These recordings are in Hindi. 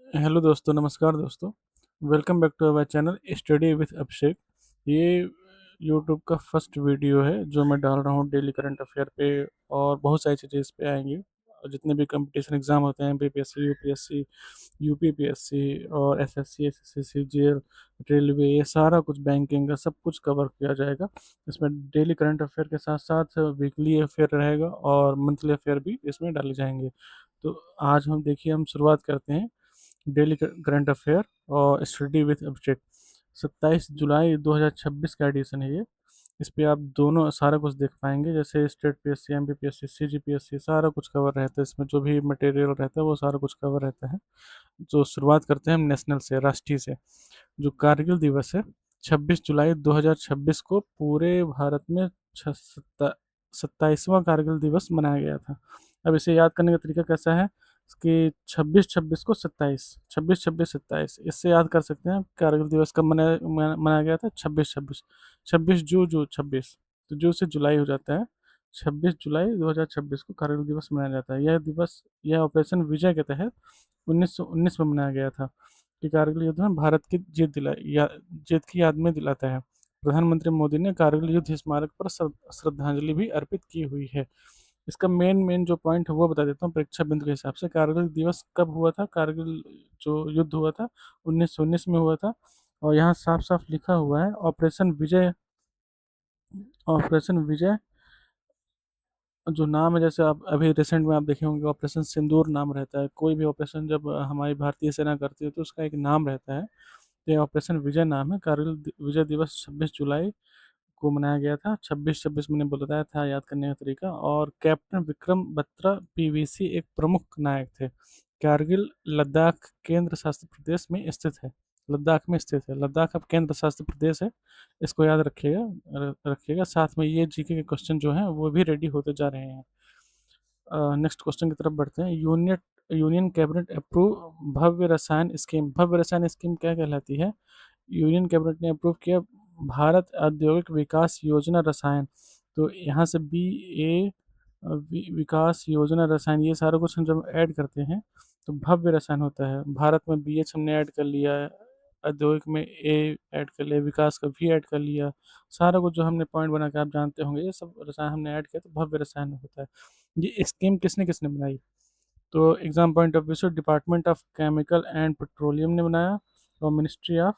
हेलो दोस्तों, नमस्कार दोस्तों। Welcome back to our channel study with Abhishek. ये यूट्यूब का फर्स्ट वीडियो है जो मैं डाल रहा हूँ डेली करंट अफेयर पे। और बहुत सारी चीज़ें इस पे आएंगी। और जितने भी कंपटीशन एग्ज़ाम होते हैं, बीपीएससी, यूपीएससी, यूपीपीएससी और एसएससी, एसएससी, जेल, रेलवे, ये सारा कुछ बैंकिंग का सब कुछ कवर किया जाएगा। इसमें डेली करंट अफेयर के साथ साथ वीकली अफेयर रहेगा और मंथली अफेयर भी इसमें डाले जाएंगे। तो आज हम शुरुआत करते हैं डेली करंट अफेयर और स्टडी विथ ऑब्जेक्ट। 27 जुलाई 2026 का एडिशन है ये। इस पे आप दोनों सारा कुछ देख पाएंगे, जैसे स्टेट पीएससी, एमपीपीएससी, सीजीपीएससी, सारा कुछ कवर रहता है इसमें। जो भी मटेरियल रहता है वो सारा कुछ कवर रहता है। जो शुरुआत करते हैं हम नेशनल से, राष्ट्रीय से। जो कारगिल दिवस है, 26 जुलाई 2026 को पूरे भारत में 27वां कारगिल दिवस मनाया गया था। अब इसे याद करने का तरीका कैसा है कि 26-26 को 27, 26-26-27, इससे याद कर सकते हैं कारगिल दिवस कब मनाया गया था। 26-26, 26 जू 26, तो जू से जुलाई हो जाता है। 26 जुलाई 2026 को कारगिल दिवस मनाया जाता है। यह दिवस, यह ऑपरेशन विजय के तहत 1919 में मनाया गया था, कि कारगिल युद्ध में भारत की जीत की याद में दिलाता है। प्रधानमंत्री मोदी ने कारगिल युद्ध स्मारक पर श्रद्धांजलि भी अर्पित की हुई है। इसका मेन मेन जो पॉइंट है वो बता देता हूँ परीक्षा बिंदु के हिसाब से। कारगिल दिवस कब हुआ था? कारगिल जो युद्ध हुआ था 1919 में हुआ था। और यहाँ साफ साफ लिखा हुआ है ऑपरेशन विजय। ऑपरेशन विजय जो नाम है, जैसे आप अभी रिसेंट में आप देखे होंगे ऑपरेशन सिंदूर नाम रहता है। कोई भी ऑपरेशन जब हमारी भारतीय सेना करती है तो उसका एक नाम रहता है। तो ये ऑपरेशन विजय नाम है। कारगिल विजय दिवस 26 जुलाई को मनाया गया था। 26-26 मैंने बताया था याद करने का तरीका। और कैप्टन विक्रम बत्रा पीवीसी एक प्रमुख नायक थे। कारगिल लद्दाख केंद्र शासित प्रदेश में स्थित है। लद्दाख में स्थित है। लद्दाख अब केंद्र शासित प्रदेश है। इसको याद रखिएगा। रखिएगा साथ में। ये जीके के क्वेश्चन जो हैं वो भी रेडी होते जा रहे हैं। नेक्स्ट क्वेश्चन की तरफ बढ़ते हैं। यूनियन कैबिनेट अप्रूव भव्य रसायन स्कीम। भव्य रसायन स्कीम क्या कहलाती है? यूनियन कैबिनेट ने अप्रूव किया भारत औद्योगिक विकास योजना रसायन। तो यहाँ से बी ए विकास योजना रसायन, ये सारा कुछ हम जब ऐड करते हैं तो भव्य रसायन होता है। भारत में बी एच हमने ऐड कर लिया है, औद्योगिक में ए ऐड कर लिया, विकास का भी ऐड कर लिया। सारा कुछ जो हमने पॉइंट बना के आप जानते होंगे, ये सब रसायन हमने ऐड किया तो भव्य रसायन होता है। ये स्कीम किसने किसने बनाई? तो एग्जाम पॉइंट ऑफ व्यू से department of chemical and petroleum ने बनाया और ministry of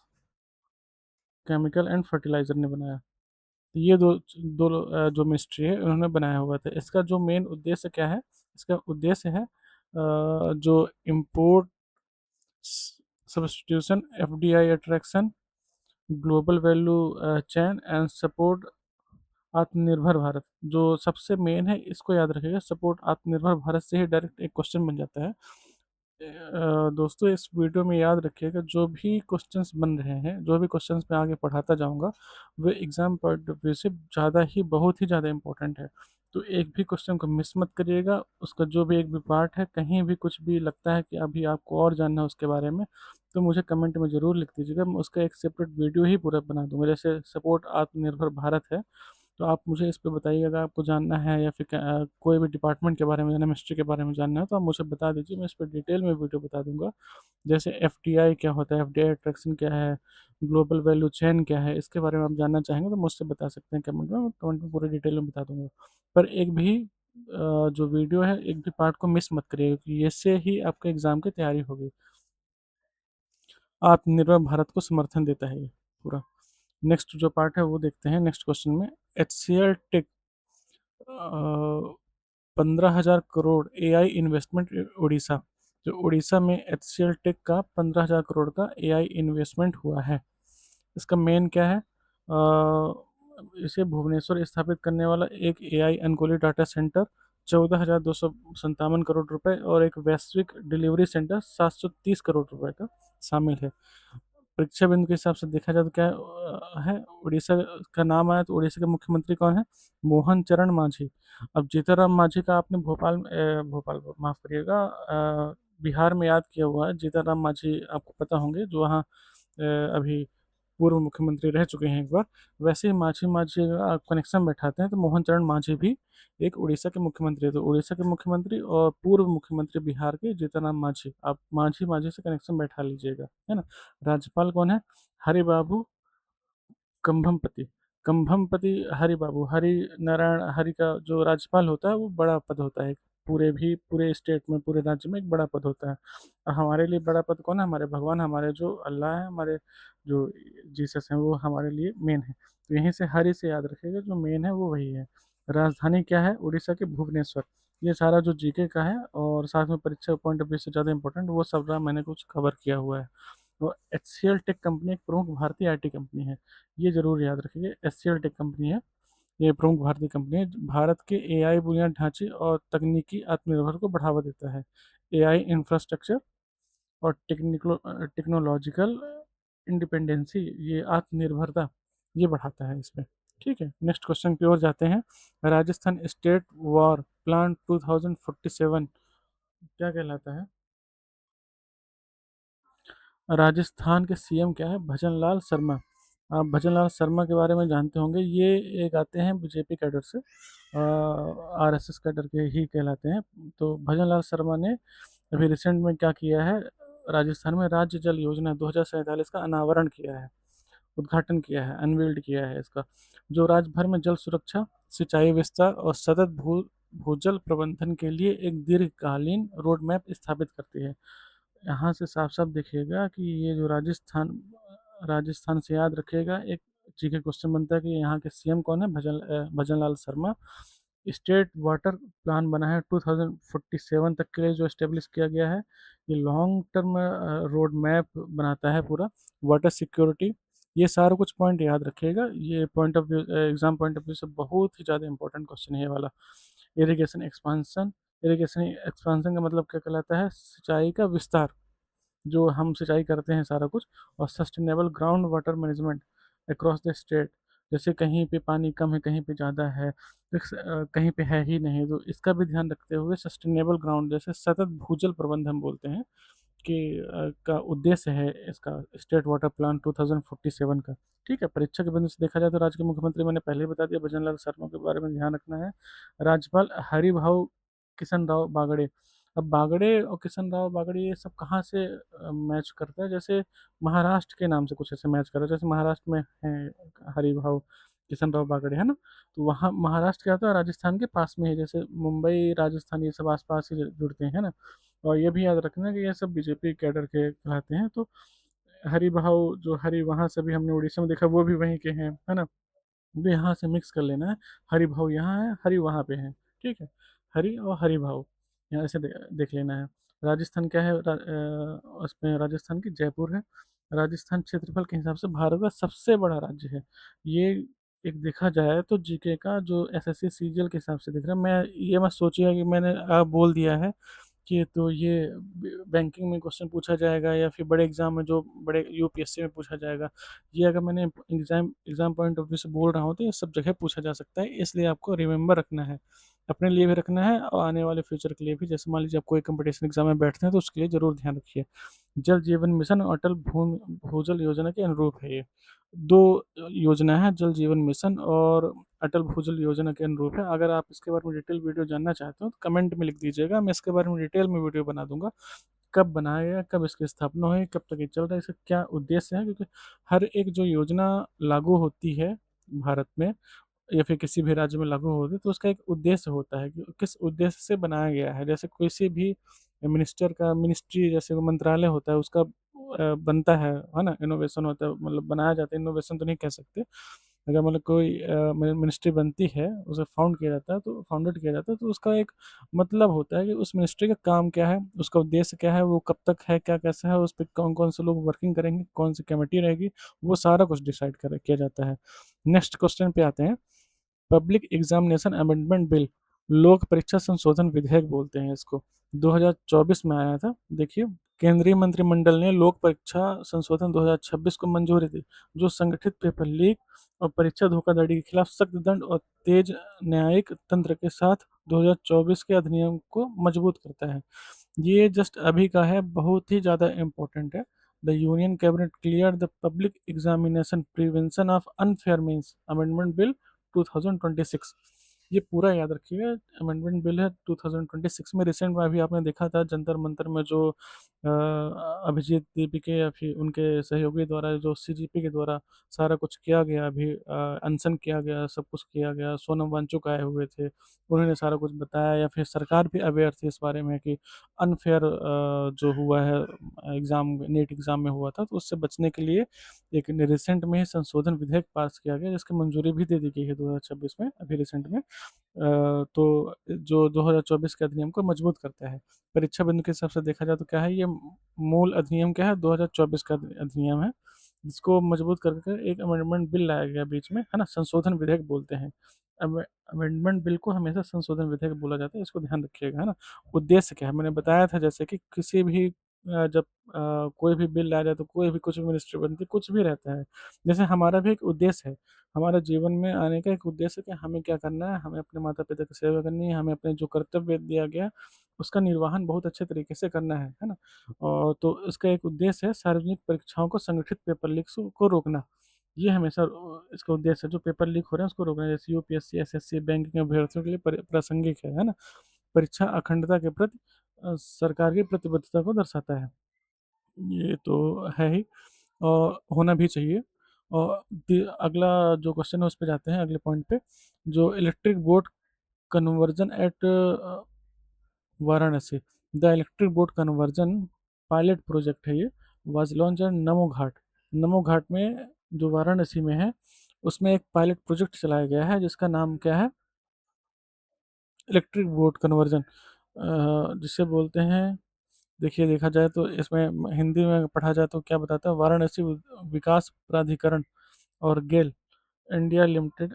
chemical and fertiliser ने बनाया। तो ये दो दो जो मिनिस्ट्री है उन्होंने बनाया हुआ था। इसका जो मेन उद्देश्य क्या है? इसका उद्देश्य है जो import substitution, FDI attraction, global value chain and support आत्मनिर्भर भारत। जो सबसे मेन है इसको याद रखिएगा। सपोर्ट आत्मनिर्भर भारत से ही डायरेक्ट एक क्वेश्चन बन जाता है। दोस्तों इस वीडियो में याद रखिएगा जो भी क्वेश्चंस बन रहे हैं, जो भी क्वेश्चंस मैं आगे पढ़ाता जाऊंगा, वे एग्जाम पॉइंट ऑफ व्यू से ज़्यादा ही, बहुत ही ज़्यादा इंपॉर्टेंट है। तो एक भी क्वेश्चन को मिस मत करिएगा। उसका जो भी एक भी पार्ट है, कहीं भी कुछ भी लगता है कि अभी आपको और जानना है उसके बारे में, तो मुझे कमेंट में ज़रूर लिख दीजिएगा। मैं उसका एक सेपरेट वीडियो ही पूरा बना दूंगा। जैसे सपोर्ट आत्मनिर्भर भारत है, तो आप मुझे इस पे बताइए। अगर आपको जानना है या फिर कोई भी डिपार्टमेंट के बारे में जानना है, मिनिस्ट्री के बारे में जानना है, तो आप मुझे बता दीजिए। मैं इस पर डिटेल में वीडियो बता दूंगा। जैसे एफडीआई क्या होता है, एफडीआई अट्रैक्शन क्या है, ग्लोबल वैल्यू चेन क्या है, इसके बारे में आप जानना चाहेंगे तो मुझसे बता सकते हैं कमेंट में। मैं कमेंट में पूरे डिटेल में बता दूंगा। पर एक भी जो वीडियो है, एक भी पार्ट को मिस मत करिएगा, क्योंकि इससे ही आपके एग्जाम की तैयारी होगी। आत्मनिर्भर भारत को समर्थन देता है ये पूरा। नेक्स्ट जो पार्ट है वो देखते हैं नेक्स्ट क्वेश्चन में। H C L Tech 15,000 crore AI investment Orissa. जो उड़ीसा में एच सी एल टेक का 15,000 करोड़ का एआई इन्वेस्टमेंट हुआ है। इसका मेन क्या है? इसे भुवनेश्वर स्थापित करने वाला एक एआई अनुकूलित डाटा सेंटर 14,257 करोड़ रुपए और एक वैश्विक डिलीवरी सेंटर 730 करोड़ रुपए का शामिल है। परीक्षा बिंदु के हिसाब से देखा जाए तो क्या है? उड़ीसा का नाम आया तो उड़ीसा के मुख्यमंत्री कौन है? मोहन चरण मांझी। अब जीतनराम मांझी का आपने भोपाल माफ करिएगा, बिहार में याद किया हुआ है। जीतनराम मांझी आपको पता होंगे, जो वहाँ अभी पूर्व मुख्यमंत्री रह चुके हैं एक बार। वैसे ही मांझी मांझी अगर आप कनेक्शन बैठाते हैं तो मोहन चरण मांझी भी एक उड़ीसा के मुख्यमंत्री है। तो उड़ीसा के मुख्यमंत्री और पूर्व मुख्यमंत्री बिहार के जीतनराम मांझी, आप मांझी मांझी से कनेक्शन बैठा लीजिएगा, है ना। राज्यपाल कौन है? हरि बाबू कंभमपति। कंभमपति हरि बाबू, हरि नारायण हरि का जो राज्यपाल होता है वो बड़ा पद होता है, पूरे स्टेट में, पूरे राज्य में एक बड़ा पद होता है। और हमारे लिए बड़ा पद कौन है? हमारे भगवान, हमारे जो अल्लाह है, हमारे जो जीसस हैं, वो हमारे लिए मेन है। तो यहीं से हरि से याद रखिएगा, जो मेन है वो वही है। राजधानी क्या है उड़ीसा की? भुवनेश्वर। ये सारा जो जीके का है और साथ में परीक्षा पॉइंट ऑफ व्यू से ज़्यादा इंपॉर्टेंट वो सब मैंने कुछ कवर किया हुआ है। तो H C L Tech company एक प्रमुख भारतीय आईटी कंपनी है, ये जरूर याद रखिए। H C L Tech company है, ये प्रमुख भारतीय कंपनी है, भारत के एआई बुनियादी ढांचे और तकनीकी आत्मनिर्भर को बढ़ावा देता है। एआई इंफ्रास्ट्रक्चर और टेक्नोलॉजिकल इंडिपेंडेंसी, ये आत्मनिर्भरता, ये बढ़ाता है इसमें। ठीक है, नेक्स्ट क्वेश्चन की ओर जाते हैं। राजस्थान स्टेट वार प्लान 2047 क्या कहलाता है? राजस्थान के सीएम क्या है? भजनलाल शर्मा। आप भजनलाल शर्मा के बारे में जानते होंगे, ये एक आते हैं बीजेपी कैडर से, आरएसएस कैडर के ही कहलाते हैं। तो भजनलाल शर्मा ने अभी रिसेंट में क्या किया है, राजस्थान में राज्य जल योजना 2047 का अनावरण किया है, उद्घाटन किया है, अनवील्ड किया है इसका, जो राज्य भर में जल सुरक्षा, सिंचाई विस्तार और सतत भूजल प्रबंधन के लिए एक दीर्घकालीन रोड मैप स्थापित करती है। यहाँ से साफ साफ देखिएगा कि ये जो राजस्थान से याद रखिएगा, एक जीके क्वेश्चन बनता है कि यहाँ के सीएम कौन है? Bhajanlal Sharma. State water plan बना है 2047 तक के लिए, जो एस्टेब्लिश किया गया है। ये लॉन्ग टर्म रोड मैप बनाता है पूरा। वाटर सिक्योरिटी, ये सारा कुछ पॉइंट याद रखिएगा, ये point of view, exam point of view से बहुत ही ज़्यादा इंपॉर्टेंट क्वेश्चन है ये वाला। इरिगेशन एक्सपांसन, इरिगेशन एक्सपांसन का मतलब क्या कहलाता है? सिंचाई का विस्तार, जो हम सिंचाई करते हैं सारा कुछ। और sustainable ground water management across the state, जैसे कहीं पे पानी कम है, कहीं पे ज़्यादा है, कहीं पे है ही नहीं, तो इसका भी ध्यान रखते हुए सस्टेनेबल ग्राउंड, जैसे सतत भूजल प्रबंधन बोलते हैं कि का उद्देश्य है इसका स्टेट वाटर प्लान 2047 का। ठीक है, परीक्षा के बिंदु से देखा जाए तो राज्य के मुख्यमंत्री मैंने पहले ही बता दिया, भजनलाल शर्मा के बारे में ध्यान रखना है। राज्यपाल हरिभाऊ किशन राव बागड़े। अब बागड़े और किशन राव बागड़े ये सब कहाँ से मैच करता है? जैसे महाराष्ट्र के नाम से कुछ ऐसे मैच कर रहा है, जैसे महाराष्ट्र में है हरिभाऊ किशन राव बागड़े, है ना। तो वहाँ महाराष्ट्र क्या होता है? राजस्थान के पास में है, जैसे मुंबई राजस्थान ये सब आसपास ही जुड़ते हैं, ना। और ये भी याद रखना कि ये सब बीजेपी कैडर के कहलाते हैं। तो हरि भाव, जो हरि वहाँ से भी हमने उड़ीसा में देखा, वो भी वहीं के हैं, है ना। तो यहाँ से मिक्स कर लेना है, हरि भाव यहाँ है, हरि वहाँ पे है। ठीक है, हरि और हरि भाव यहाँ से देख लेना है। राजस्थान क्या है? उसमें राजस्थान की जयपुर है। राजस्थान क्षेत्रफल के हिसाब से भारत का सबसे बड़ा राज्य है। ये एक देखा जाए तो जीके का जो एसएससी सीजीएल के हिसाब से दिख रहा है, मैं ये मत सोचिएगा कि मैंने बोल दिया है कि तो ये बैंकिंग में क्वेश्चन पूछा जाएगा या फिर बड़े एग्जाम में, जो बड़े यूपीएससी में पूछा जाएगा। ये अगर मैंने एग्जाम पॉइंट ऑफ व्यू से बोल रहा हूँ तो ये सब जगह पूछा जा सकता है, इसलिए आपको रिमेंबर रखना है, अपने लिए भी रखना है और आने वाले फ्यूचर के लिए भी। जैसे मान लीजिए आप कोई कंपटीशन एग्जाम में बैठते हैं तो उसके लिए जरूर ध्यान रखिए। जल जीवन मिशन और अटल भूजल योजना के अनुरूप है ये। दो योजना है, जल जीवन मिशन और अटल भूजल योजना के अनुरूप है। अगर आप इसके बारे में डिटेल वीडियो जानना चाहते हो तो कमेंट में लिख दीजिएगा, मैं इसके बारे में डिटेल में वीडियो बना दूंगा। कब बनाया गया, कब इसकी स्थापना हुई, कब तक ये चल रहा है, इसका क्या उद्देश्य है, क्योंकि हर एक जो योजना लागू होती है भारत में या फिर किसी भी राज्य में लागू होती है तो उसका एक उद्देश्य होता है कि किस उद्देश्य से बनाया गया है। जैसे किसी भी मिनिस्टर का, मिनिस्ट्री जैसे वो मंत्रालय होता है उसका बनता है ना, इनोवेशन होता है, मतलब बनाया जाता है, इनोवेशन तो नहीं कह सकते। अगर मतलब कोई मिनिस्ट्री बनती है, उसे फाउंड किया जाता है, तो फाउंडेड किया जाता है, तो उसका एक मतलब होता है कि उस मिनिस्ट्री का काम क्या है, उसका उद्देश्य क्या है, वो कब तक है, क्या कैसा है, उस पर कौन कौन से लोग वर्किंग करेंगे, कौन सी कमेटी रहेगी, वो सारा कुछ डिसाइड कर किया जाता है। नेक्स्ट क्वेश्चन पे आते हैं। पब्लिक एग्जामिनेशन अमेंडमेंट बिल, लोक परीक्षा संशोधन विधेयक बोलते हैं इसको, 2024 में आया था। देखिए, केंद्रीय मंत्रिमंडल ने लोक परीक्षा संशोधन 2026 को मंजूरी दी, जो संगठित पेपर लीक और परीक्षा धोखाधड़ी के खिलाफ सख्त दंड और तेज न्यायिक तंत्र के साथ 2024 के अधिनियम को मजबूत करता है। ये जस्ट अभी का है, बहुत ही ज़्यादा इम्पोर्टेंट है। The union cabinet clear the public examination prevention of unfair means amendment bill 2026। ये पूरा याद रखिएगा, अमेंडमेंट बिल है 2026 में। रिसेंट में अभी आपने देखा था जंतर मंतर में जो अभिजीत दीपी के या फिर उनके सहयोगी द्वारा जो सीजीपी के द्वारा सारा कुछ किया गया, अभी अनशन किया गया, सब कुछ किया गया। सोनम वांगचुक आए हुए थे, उन्होंने सारा कुछ बताया, या फिर सरकार भी अवेयर थी इस बारे में कि अनफेयर जो हुआ है एग्ज़ाम, नीट एग्ज़ाम में हुआ था, तो उससे बचने के लिए एक रिसेंट में ही संशोधन विधेयक पास किया गया, जिसकी मंजूरी भी दे दी गई है 2026 में, अभी रिसेंट में। तो जो 2024 के अधिनियम को मजबूत करता है। परीक्षा बिंदु के हिसाब से देखा जाए तो क्या है, ये मूल अधिनियम क्या है, 2024 का अधिनियम है, जिसको मजबूत करके एक अमेंडमेंट बिल लाया गया बीच में, है ना, संशोधन विधेयक बोलते हैं। अमेंडमेंट बिल को हमेशा संशोधन विधेयक बोला जाता है, इसको ध्यान रखिएगा, है ना। उद्देश्य क्या है, मैंने बताया था जैसे कि किसी भी जब कोई भी बिल लाया जाए तो कोई भी कुछ भी मिनिस्ट्री बनती है, कुछ भी रहता है, जैसे हमारा भी एक उद्देश्य है, हमारा जीवन में आने का एक उद्देश्य है कि हमें क्या करना है, हमें अपने माता पिता की सेवा करनी है, हमें अपने जो कर्तव्य दिया गया है, उसका निर्वहन बहुत अच्छे तरीके से करना है ना। और तो इसका एक उद्देश्य है सार्वजनिक परीक्षाओं को संगठित पेपर लीक को रोकना। ये हमेशा इसका उद्देश्य है, जो पेपर लीक हो रहे हैं उसको रोकना, जैसे यूपीएससी, एसएससी, बैंकिंग अभ्यर्थियों के लिए प्रासंगिक है ना। परीक्षा अखंडता के प्रति सरकार की प्रतिबद्धता को दर्शाता है। ये तो है ही, और होना भी चाहिए। और अगला जो क्वेश्चन है उस पे जाते हैं, अगले पॉइंट पे। जो electric boat conversion eight Varanasi, the electric boat conversion pilot project है ये, was launch eight Namo Ghat. Namo Ghat में जो वाराणसी में है, उसमें एक पायलट प्रोजेक्ट चलाया गया है, जिसका नाम क्या है, इलेक्ट्रिक बोट कन्वर्जन, जिसे बोलते हैं, देखिए देखा जाए तो इसमें हिंदी में पढ़ा जाए तो क्या बताता है, वाराणसी विकास प्राधिकरण और गेल इंडिया लिमिटेड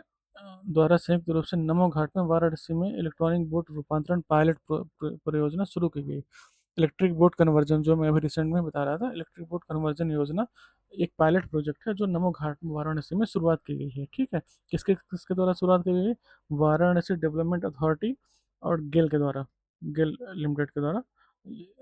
द्वारा संयुक्त रूप से नमो घाट में वाराणसी में इलेक्ट्रॉनिक बोट रूपांतरण पायलट परियोजना शुरू की गई। इलेक्ट्रिक बोट कन्वर्जन जो मैं अभी रिसेंट में बता रहा था, इलेक्ट्रिक बोट कन्वर्जन योजना एक पायलट प्रोजेक्ट है जो नमो घाट वाराणसी में शुरुआत की गई है, ठीक है। किसके किसके द्वारा शुरुआत की गई है, वाराणसी डेवलपमेंट अथॉरिटी और गेल के द्वारा, गेल लिमिटेड के द्वारा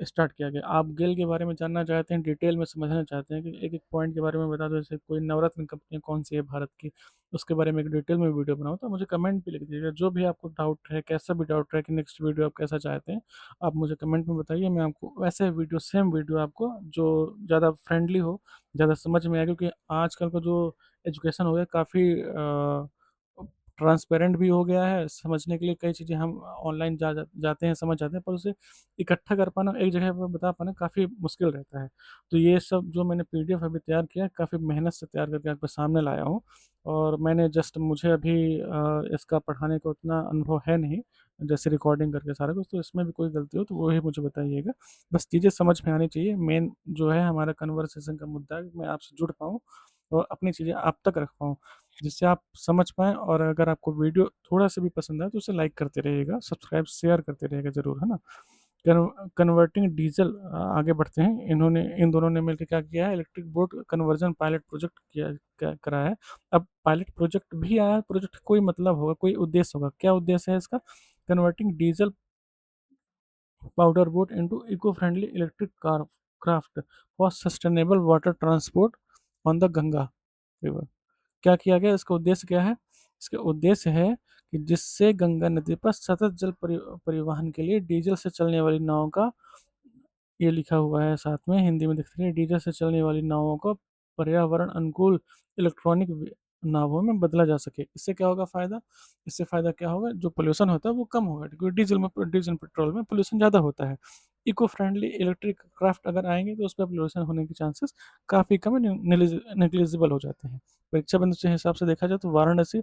स्टार्ट किया गया। आप गेल के बारे में जानना चाहते हैं, डिटेल में समझना चाहते हैं कि एक एक पॉइंट के बारे में बता दो, जैसे कोई नवरत्न कंपनी कौन सी है भारत की, उसके बारे में एक डिटेल में वीडियो बनाओ, तो मुझे कमेंट भी लिख दीजिएगा। जो भी आपको डाउट है, कैसा भी डाउट है कि नेक्स्ट वीडियो आप कैसा चाहते हैं, आप मुझे कमेंट में बताइए। मैं आपको वैसे वीडियो, सेम वीडियो आपको जो ज़्यादा फ्रेंडली हो, ज़्यादा समझ में आए, क्योंकि आजकल का जो एजुकेशन हो गया काफ़ी ट्रांसपेरेंट भी हो गया है, समझने के लिए कई चीज़ें हम ऑनलाइन जाते हैं, समझ जाते हैं, पर उसे इकट्ठा कर पाना, एक जगह पर बता पाना काफ़ी मुश्किल रहता है। तो ये सब जो मैंने पीडीएफ अभी तैयार किया है, काफ़ी मेहनत से तैयार करके आपके सामने लाया हूँ। और मैंने जस्ट, मुझे अभी इसका पढ़ाने का उतना अनुभव है नहीं, जैसे रिकॉर्डिंग करके सारा कुछ, तो इसमें भी कोई गलती हो तो वो ही मुझे बताइएगा। बस चीज़ें समझ में आनी चाहिए, मेन जो है हमारा कन्वर्सेशन का मुद्दा है कि मैं आपसे जुड़ पाऊँ और अपनी चीज़ें आप तक रख पाऊँ, जिससे आप समझ पाएँ। और अगर आपको वीडियो थोड़ा-सा भी पसंद आए तो उसे लाइक करते रहिएगा, सब्सक्राइब, शेयर करते रहिएगा ज़रूर, है ना? कन्वर्टिंग डीजल, आगे बढ़ते हैं। इन्होंने, इन दोनों ने मिलकर क्या किया है, electric boat conversion pilot project कराया है। अब पायलट प्रोजेक्ट भी आया है, प्रोजेक्ट कोई मतलब होगा, कोई उद्देश्य होगा। क्या उद्देश्य है इसका, कन्वर्टिंग डीजल पाउडर boat into eco friendly electric car craft for sustainable water transport on the Ganga river. क्या किया गया, इसका उद्देश्य क्या है, इसका उद्देश्य है कि जिससे गंगा नदी पर सतत जल परिवहन के लिए डीजल से चलने वाली नावों का, ये लिखा हुआ है साथ में, हिंदी में दिख रही है, डीजल से चलने वाली नावों को पर्यावरण अनुकूल इलेक्ट्रॉनिक नावों में बदला जा सके। इससे क्या होगा फ़ायदा, इससे फ़ायदा क्या होगा, जो पोल्यूशन होता है वो कम होगा, क्योंकि डीजल पेट्रोल में पोल्यूशन ज़्यादा होता है। इको फ्रेंडली इलेक्ट्रिक क्राफ्ट अगर आएंगे तो उस पर पोल्यूशन होने के चांसेस काफ़ी कम नेग्लिजिबल हो जाते हैं। परीक्षा बंद के हिसाब से देखा जाए तो वाराणसी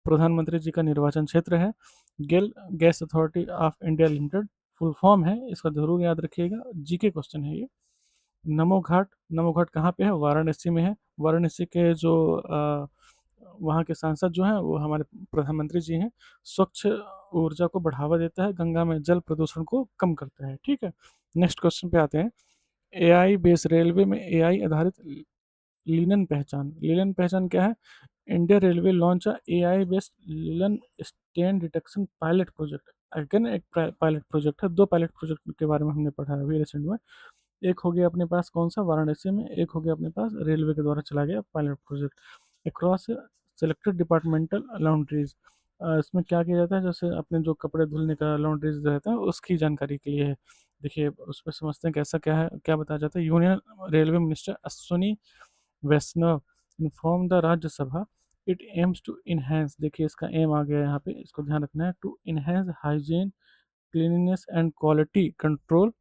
प्रधानमंत्री जी का निर्वाचन क्षेत्र है। GAIL gas authority of India limited full form है, इसका जरूर याद रखिएगा, जीके क्वेश्चन है ये। नमो घाट, नमो घाट कहाँ पे है, वाराणसी में है। वाराणसी के जो वहाँ के सांसद जो हैं वो हमारे प्रधानमंत्री जी हैं। स्वच्छ ऊर्जा को बढ़ावा देता है, गंगा में जल प्रदूषण को कम करता है, ठीक है। नेक्स्ट क्वेश्चन पे आते हैं। एआई बेस्ड रेलवे में एआई आधारित लीलन पहचान, लीलन पहचान क्या है, India railway launch a AI based linen stain detection pilot project. Again एक पायलट प्रोजेक्ट है, दो पायलट प्रोजेक्ट के बारे में हमने पढ़ा है अभी रिसेंट में। एक हो गया अपने पास कौन सा, वाराणसी में, एक हो गया अपने पास रेलवे के द्वारा चला गया pilot project across selected departmental laundries. इसमें क्या किया जाता है, जैसे अपने जो कपड़े धुलने का लॉन्ड्रीज रहता है उसकी जानकारी के लिए है। देखिए उस पर समझते हैं कैसा क्या है, क्या बताया जाता है। Union railway minister Ashwini Vaishnaw inform the Rajya Sabha it aims to enhance, देखिए इसका एम आ गया यहाँ पे, इसको ध्यान रखना है, to enhance hygiene cleanliness and quality control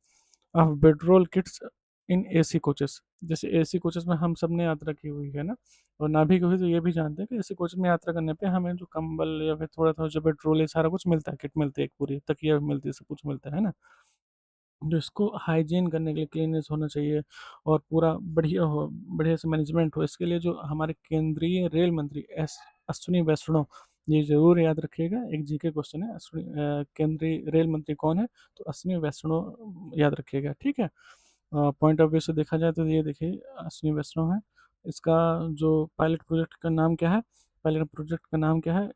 of bedroll kits in AC coaches. जैसे एसी कोचेस में हम सब ने यात्रा की हुई है ना, और ना भी हुई तो ये भी जानते हैं कि एसी कोचेस में यात्रा करने पे हमें जो कंबल या फिर थोड़ा थोड़ा जो बेडरोल है सारा कुछ मिलता है, किट मिलती है, एक पूरी तकिया भी मिलती है, सब कुछ मिलता है ना। जो इसको हाइजीन करने के लिए क्लीननेस होना चाहिए और पूरा बढ़िया हो, बढ़िया से मैनेजमेंट हो, इसके लिए जो हमारे केंद्रीय रेल मंत्री एस अश्विनी वैष्णव, ये जरूर याद रखिएगा, एक जीके क्वेश्चन है, केंद्रीय रेल मंत्री कौन है, तो अश्विनी वैष्णव याद रखिएगा, ठीक है। पॉइंट ऑफ व्यू से देखा जाए तो ये देखिए अश्विनी वैष्णव है। इसका जो पायलट प्रोजेक्ट का नाम क्या है, पायलट प्रोजेक्ट का नाम क्या है,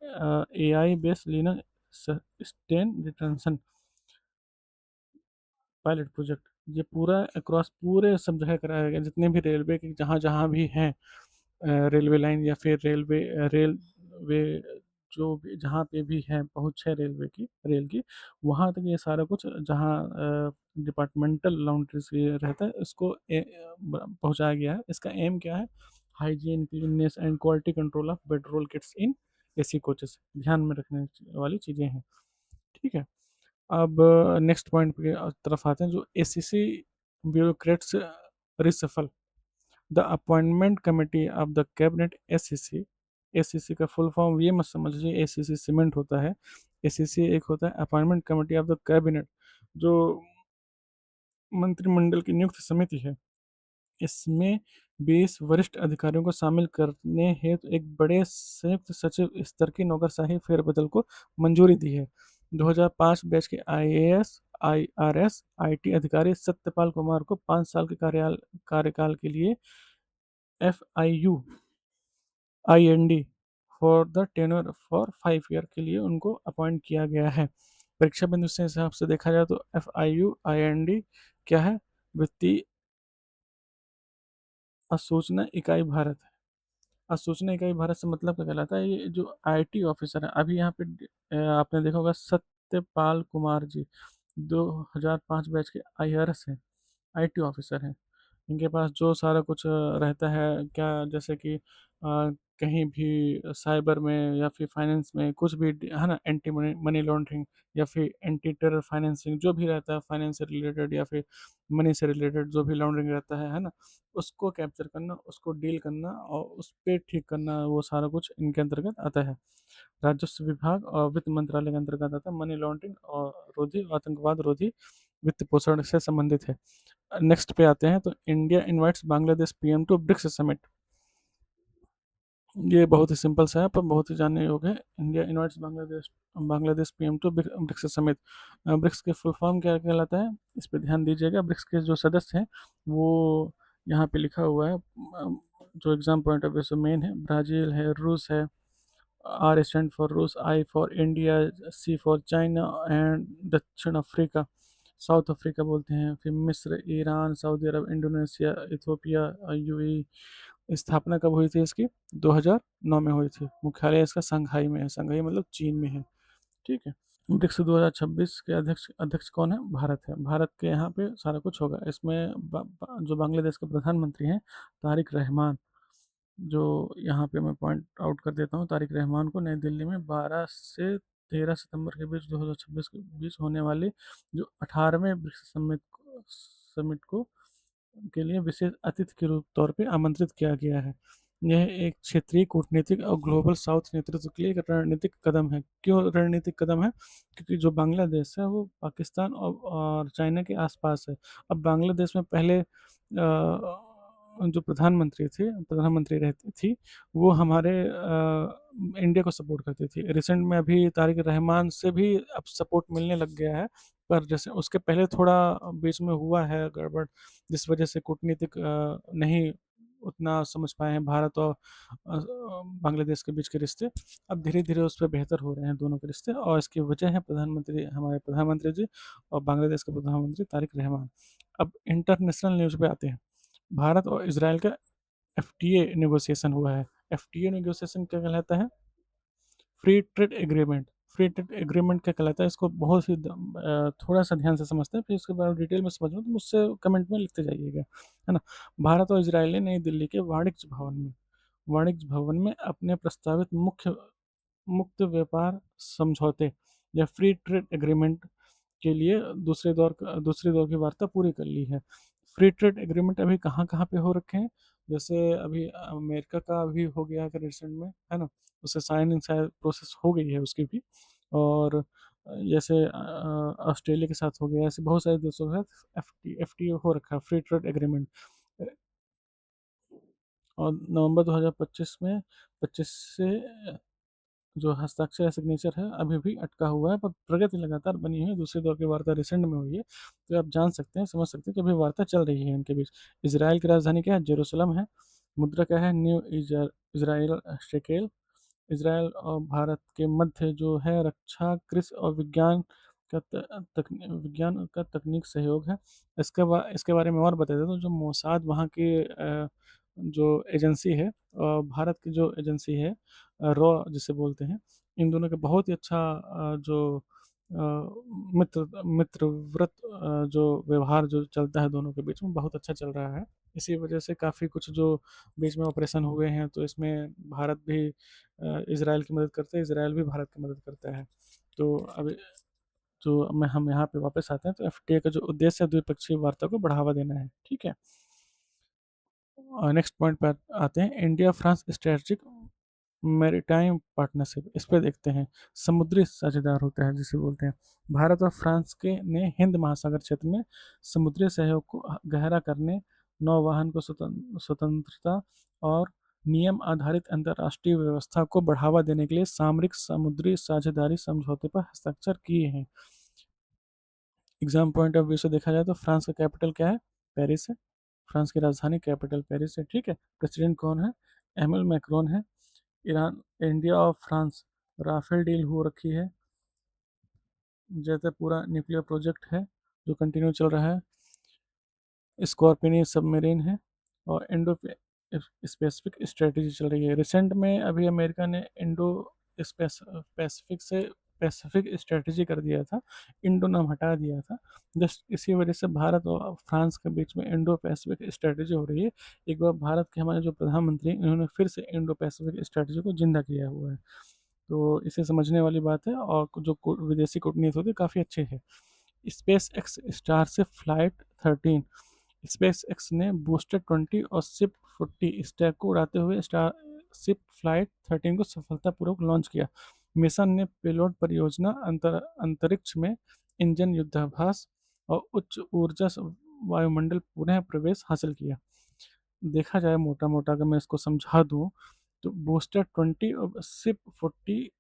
AI based linen stain retention pilot project. ये पूरा अक्रॉस पूरे सब जगह कराया गया, जितने भी रेलवे के जहाँ जहाँ भी हैं रेलवे लाइन या फिर रेलवे जो भी जहाँ पे भी है पहुँच है रेलवे की, रेल की, वहाँ तक ये सारा कुछ जहाँ डिपार्टमेंटल लॉन्ड्रीज ये रहता है इसको पहुँचाया गया है। इसका एम क्या है, hygiene cleanness and quality control of petrol kits in AC coaches, ध्यान में रखने वाली चीज़ें हैं, ठीक है। अब नेक्स्ट पॉइंट पे तरफ आते हैं, जो ACC bureaucrats reshuffle the appointment committee of the cabinet ACC. ACC का फुल फॉर्म ये मत समझिए एसीसी सीमेंट होता है, एसीसी एक होता है appointment committee of the cabinet, जो मंत्रिमंडल की नियुक्त समिति है। इसमें 20 वरिष्ठ अधिकारियों को शामिल करने हेतु एक बड़े संयुक्त सचिव स्तर की नौकरशाही फेरबदल को मंजूरी दी है। 2005 बैच के IAS IRS IT अधिकारी सत्यपाल कुमार को 5 साल के कार्यकाल के लिए FIU IND for the tenure for 5 year के लिए उनको अपॉइंट किया गया है। परीक्षा बिंदु से हिसाब से देखा जाए तो FIU IND क्या है, वित्तीय असूचना इकाई भारत है। असूचना इकाई भारत से मतलब क्या कहलाता है, ये जो IT ऑफिसर है अभी यहाँ पे आपने देखा होगा सत्यपाल कुमार जी 2005 बैच के IRS हैं, IT ऑफिसर हैं। इनके पास जो सारा कुछ रहता है क्या, जैसे कि कहीं भी साइबर में या फिर फाइनेंस में कुछ भी है ना, एंटी मनी मनी लॉन्ड्रिंग या फिर एंटी टेरर फाइनेंसिंग, जो भी रहता है फाइनेंस से रिलेटेड या फिर मनी से रिलेटेड जो भी लॉन्ड्रिंग रहता है ना, उसको कैप्चर करना, उसको डील करना और उस पर ठीक करना, वो सारा कुछ इनके अंतर्गत आता है। राजस्व विभाग और वित्त मंत्रालय के अंतर्गत आता है। मनी लॉन्ड्रिंग और रोधी आतंकवाद रोधी वित्त पोषण से संबंधित है। नेक्स्ट पे आते हैं, तो India invites Bangladesh PM to BRICS summit. ये बहुत ही सिंपल सा है पर बहुत ही जानने योग्य है। India invites Bangladesh Bangladesh PM to BRICS summit. BRICS के फुल फॉर्म क्या कहलाता है, इस पर ध्यान दीजिएगा। ब्रिक्स के जो सदस्य हैं वो यहाँ पे लिखा हुआ है, जो एग्जाम पॉइंट ऑफ व्यू से मेन है, ब्राज़ील है, रूस है, R स्टैंड फॉर रूस, I for India, C for China and दक्षिण अफ्रीका, साउथ अफ्रीका बोलते हैं, फिर मिस्र, ईरान, सऊदी अरब, इंडोनेशिया, इथोपिया, UAE। स्थापना कब हुई थी इसकी, 2009 में हुई थी। मुख्यालय इसका संघाई में है, संघाई मतलब चीन में है, ठीक है। ब्रिक्स 2026 के अध्यक्ष अध्यक्ष कौन है, भारत है। भारत के यहाँ पे सारा कुछ होगा इसमें। जो बांग्लादेश के प्रधानमंत्री हैं तारिक रहमान, जो यहाँ पे मैं पॉइंट आउट कर देता हूँ, तारिक रहमान को नई दिल्ली में 12 से 13 सितंबर के बीच 2026 के बीच होने वाले जो 18वें ब्रिक्स समिट को के लिए विशेष अतिथि के रूप तौर पे आमंत्रित किया गया है। यह एक क्षेत्रीय कूटनीतिक और ग्लोबल साउथ नेतृत्व के लिए एक रणनीतिक कदम है। क्यों रणनीतिक कदम है, क्योंकि जो बांग्लादेश है वो पाकिस्तान और चाइना के आसपास है। अब बांग्लादेश में पहले जो प्रधानमंत्री रहती थी, वो हमारे इंडिया को सपोर्ट करती थी। रिसेंट में अभी तारिक रहमान से भी अब सपोर्ट मिलने लग गया है, पर जैसे उसके पहले थोड़ा बीच में हुआ है गड़बड़, जिस वजह से कूटनीतिक नहीं उतना समझ पाए हैं भारत और बांग्लादेश के बीच के रिश्ते। अब धीरे धीरे उस पर बेहतर हो रहे हैं दोनों के रिश्ते, और इसकी वजह है प्रधानमंत्री, हमारे प्रधानमंत्री जी और बांग्लादेश के प्रधानमंत्री तारिक रहमान। अब इंटरनेशनल न्यूज़ पे आते हैं। भारत और इसराइल का एफटीए नेगोशिएशन हुआ है। एफटीए नेगोशिएशन क्या कहलाता है? Free trade agreement. Free trade agreement क्या कहलाता है, इसको बहुत ही थोड़ा सा ध्यान से समझते हैं, फिर उसके बाद डिटेल में समझना तो मुझसे कमेंट में लिखते जाइएगा, है ना। भारत और इसराइल ने नई दिल्ली के वाणिज्य भवन में अपने प्रस्तावित मुक्त व्यापार समझौते या फ्री ट्रेड एग्रीमेंट के लिए दूसरे दौर की वार्ता पूरी कर ली है। फ्री ट्रेड एग्रीमेंट अभी कहाँ कहाँ पे हो रखे हैं? जैसे अभी अमेरिका का भी हो गया है रिसेंट में, है ना। उससे साइनिंग शायद प्रोसेस हो गई है उसकी भी। और जैसे ऑस्ट्रेलिया के साथ हो गया, ऐसे बहुत सारे देशों के साथ एफ टी हो रखा है, फ्री ट्रेड एग्रीमेंट। और नवंबर 2025 में 25 से जो हस्ताक्षर या सिग्नेचर है अभी भी अटका हुआ है, पर प्रगति लगातार बनी हुई है। दूसरे दौर की वार्ता रिसेंट में हुई है, तो आप जान सकते हैं, समझ सकते हैं कि अभी वार्ता चल रही है इनके बीच। इसराइल की राजधानी क्या है? जेरूसलम है। मुद्रा क्या है? Israel shekel. इसराइल और भारत के मध्य जो है रक्षा, कृषि और विज्ञान का तकनीक सहयोग है। इसके बारे में और बता देता हूँ। जो मोसाद वहाँ की जो एजेंसी है, भारत की जो एजेंसी है, रॉ जिसे बोलते हैं, इन दोनों का बहुत ही अच्छा जो मित्रव्रत जो व्यवहार जो चलता है दोनों के बीच में, बहुत अच्छा चल रहा है। इसी वजह से काफ़ी कुछ जो बीच में ऑपरेशन हुए हैं, तो इसमें भारत भी इसराइल की मदद करता है, इसराइल भी भारत की मदद करता है। तो अब जो मैं हम यहाँ पे वापस आते हैं, तो एफटीए का जो उद्देश्य है द्विपक्षीय वार्ता को बढ़ावा देना है, ठीक है। नेक्स्ट पॉइंट पर आते हैं, India France strategic maritime partnership. इस पर देखते हैं। समुद्री साझेदार होता है जिसे बोलते हैं। भारत और फ्रांस के ने हिंद महासागर क्षेत्र में समुद्री सहयोग को गहरा करने, नौवहन को स्वतंत्रता और नियम आधारित अंतर्राष्ट्रीय व्यवस्था को बढ़ावा देने के लिए सामरिक समुद्री साझेदारी समझौते पर हस्ताक्षर किए हैं। एग्जाम पॉइंट ऑफ व्यू से देखा जाए तो फ्रांस का कैपिटल क्या है? पेरिस है। फ्रांस की राजधानी कैपिटल पेरिस है, ठीक है। प्रेसिडेंट कौन है? एमएल मैक्रोन है। ईरान, इंडिया और फ्रांस राफेल डील हो रखी है, जैसे पूरा न्यूक्लियर प्रोजेक्ट है जो कंटिन्यू चल रहा है। स्कॉर्पियन सबमरीन है। और इंडो स्पेसिफिक स्ट्रेटजी चल रही है। रिसेंट में अभी अमेरिका ने इंडो पैसिफिक से पैसिफिक स्ट्रेटजी कर दिया था, इंडो नाम हटा दिया था। जस्ट इसी वजह से भारत और फ्रांस के बीच में इंडो पैसिफिक स्ट्रेटजी हो रही है। एक बार भारत के हमारे जो प्रधानमंत्री हैं, इन्होंने फिर से इंडो पैसिफिक स्ट्रेटजी को जिंदा किया हुआ है। तो इसे समझने वाली बात है, और जो विदेशी कूटनीति होती है काफ़ी अच्छी है। स्पेस एक्स स्टार से फ्लाइट 13। स्पेस एक्स ने बूस्टर 20 और सिप 40 स्टैक को उड़ाते हुए स्टार सिप फ्लाइट 13 को सफलतापूर्वक लॉन्च किया। मिशन ने पेलोड परियोजना, अंतरिक्ष में इंजन, युद्धाभ्यास और उच्च ऊर्जा वायुमंडल पुनः प्रवेश हासिल किया। देखा जाए मोटा मोटा अगर मैं इसको समझा दूँ, तो बूस्टर 20 और सिप 40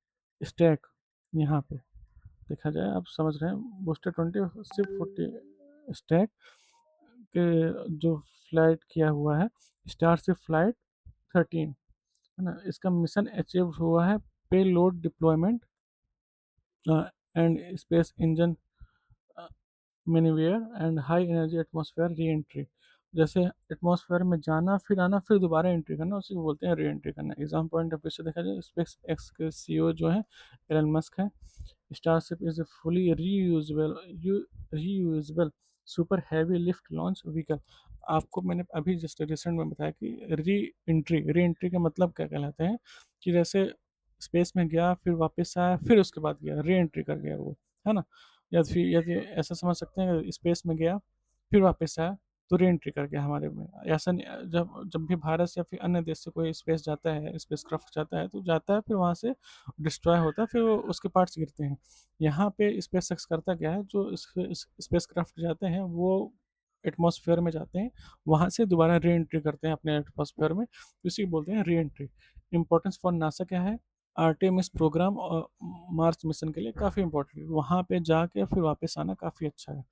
स्टैक, यहाँ पे देखा जाए, आप समझ रहे हैं, बूस्टर 20 और सिप 40 स्टैक के जो फ्लाइट किया हुआ है, स्टार से फ्लाइट 13, है ना। इसका मिशन अचीव हुआ है पे load deployment and space engine manoeuvre and high energy atmosphere re entry. जैसे एटमॉस्फेयर में जाना, फिर आना, फिर दोबारा एंट्री करना, उसी को बोलते हैं री एंट्री करना। एग्जाम पॉइंट ऑफ व्यू से देखा जाए, स्पेस एक्स के सीईओ जो है एलन मस्क है। Starship is a fully reusable super heavy lift launch vehicle. आपको मैंने अभी जस्ट रिसेंट में बताया कि री एंट्री का मतलब क्या कहलाता है, कि जैसे स्पेस में गया, फिर वापस आया, फिर उसके बाद गया, री एंट्री कर गया वो, है ना। या फिर यदि ऐसा समझ सकते हैं, स्पेस में गया फिर वापस आया तो री एंट्री कर गया हमारे में। ऐसा नहीं, जब जब भी भारत से या फिर अन्य देश से कोई स्पेस जाता है, स्पेस क्राफ्ट जाता है, तो जाता है, फिर वहाँ से डिस्ट्रॉय होता है, फिर वो उसके पार्ट्स गिरते हैं। यहाँ पे स्पेस एक्स करता क्या है, जो स्पेस क्राफ्ट जाते हैं वो एटमॉस्फेयर में जाते हैं, वहाँ से दोबारा री एंट्री करते हैं अपने एटमॉस्फेयर में, तो इसी को बोलते हैं re entry. Importance for NASA क्या है? आर्टेमिस प्रोग्राम और मार्स मिशन के लिए काफ़ी इंपॉर्टेंट है, वहाँ पे जाके फिर वापस आना काफ़ी अच्छा है।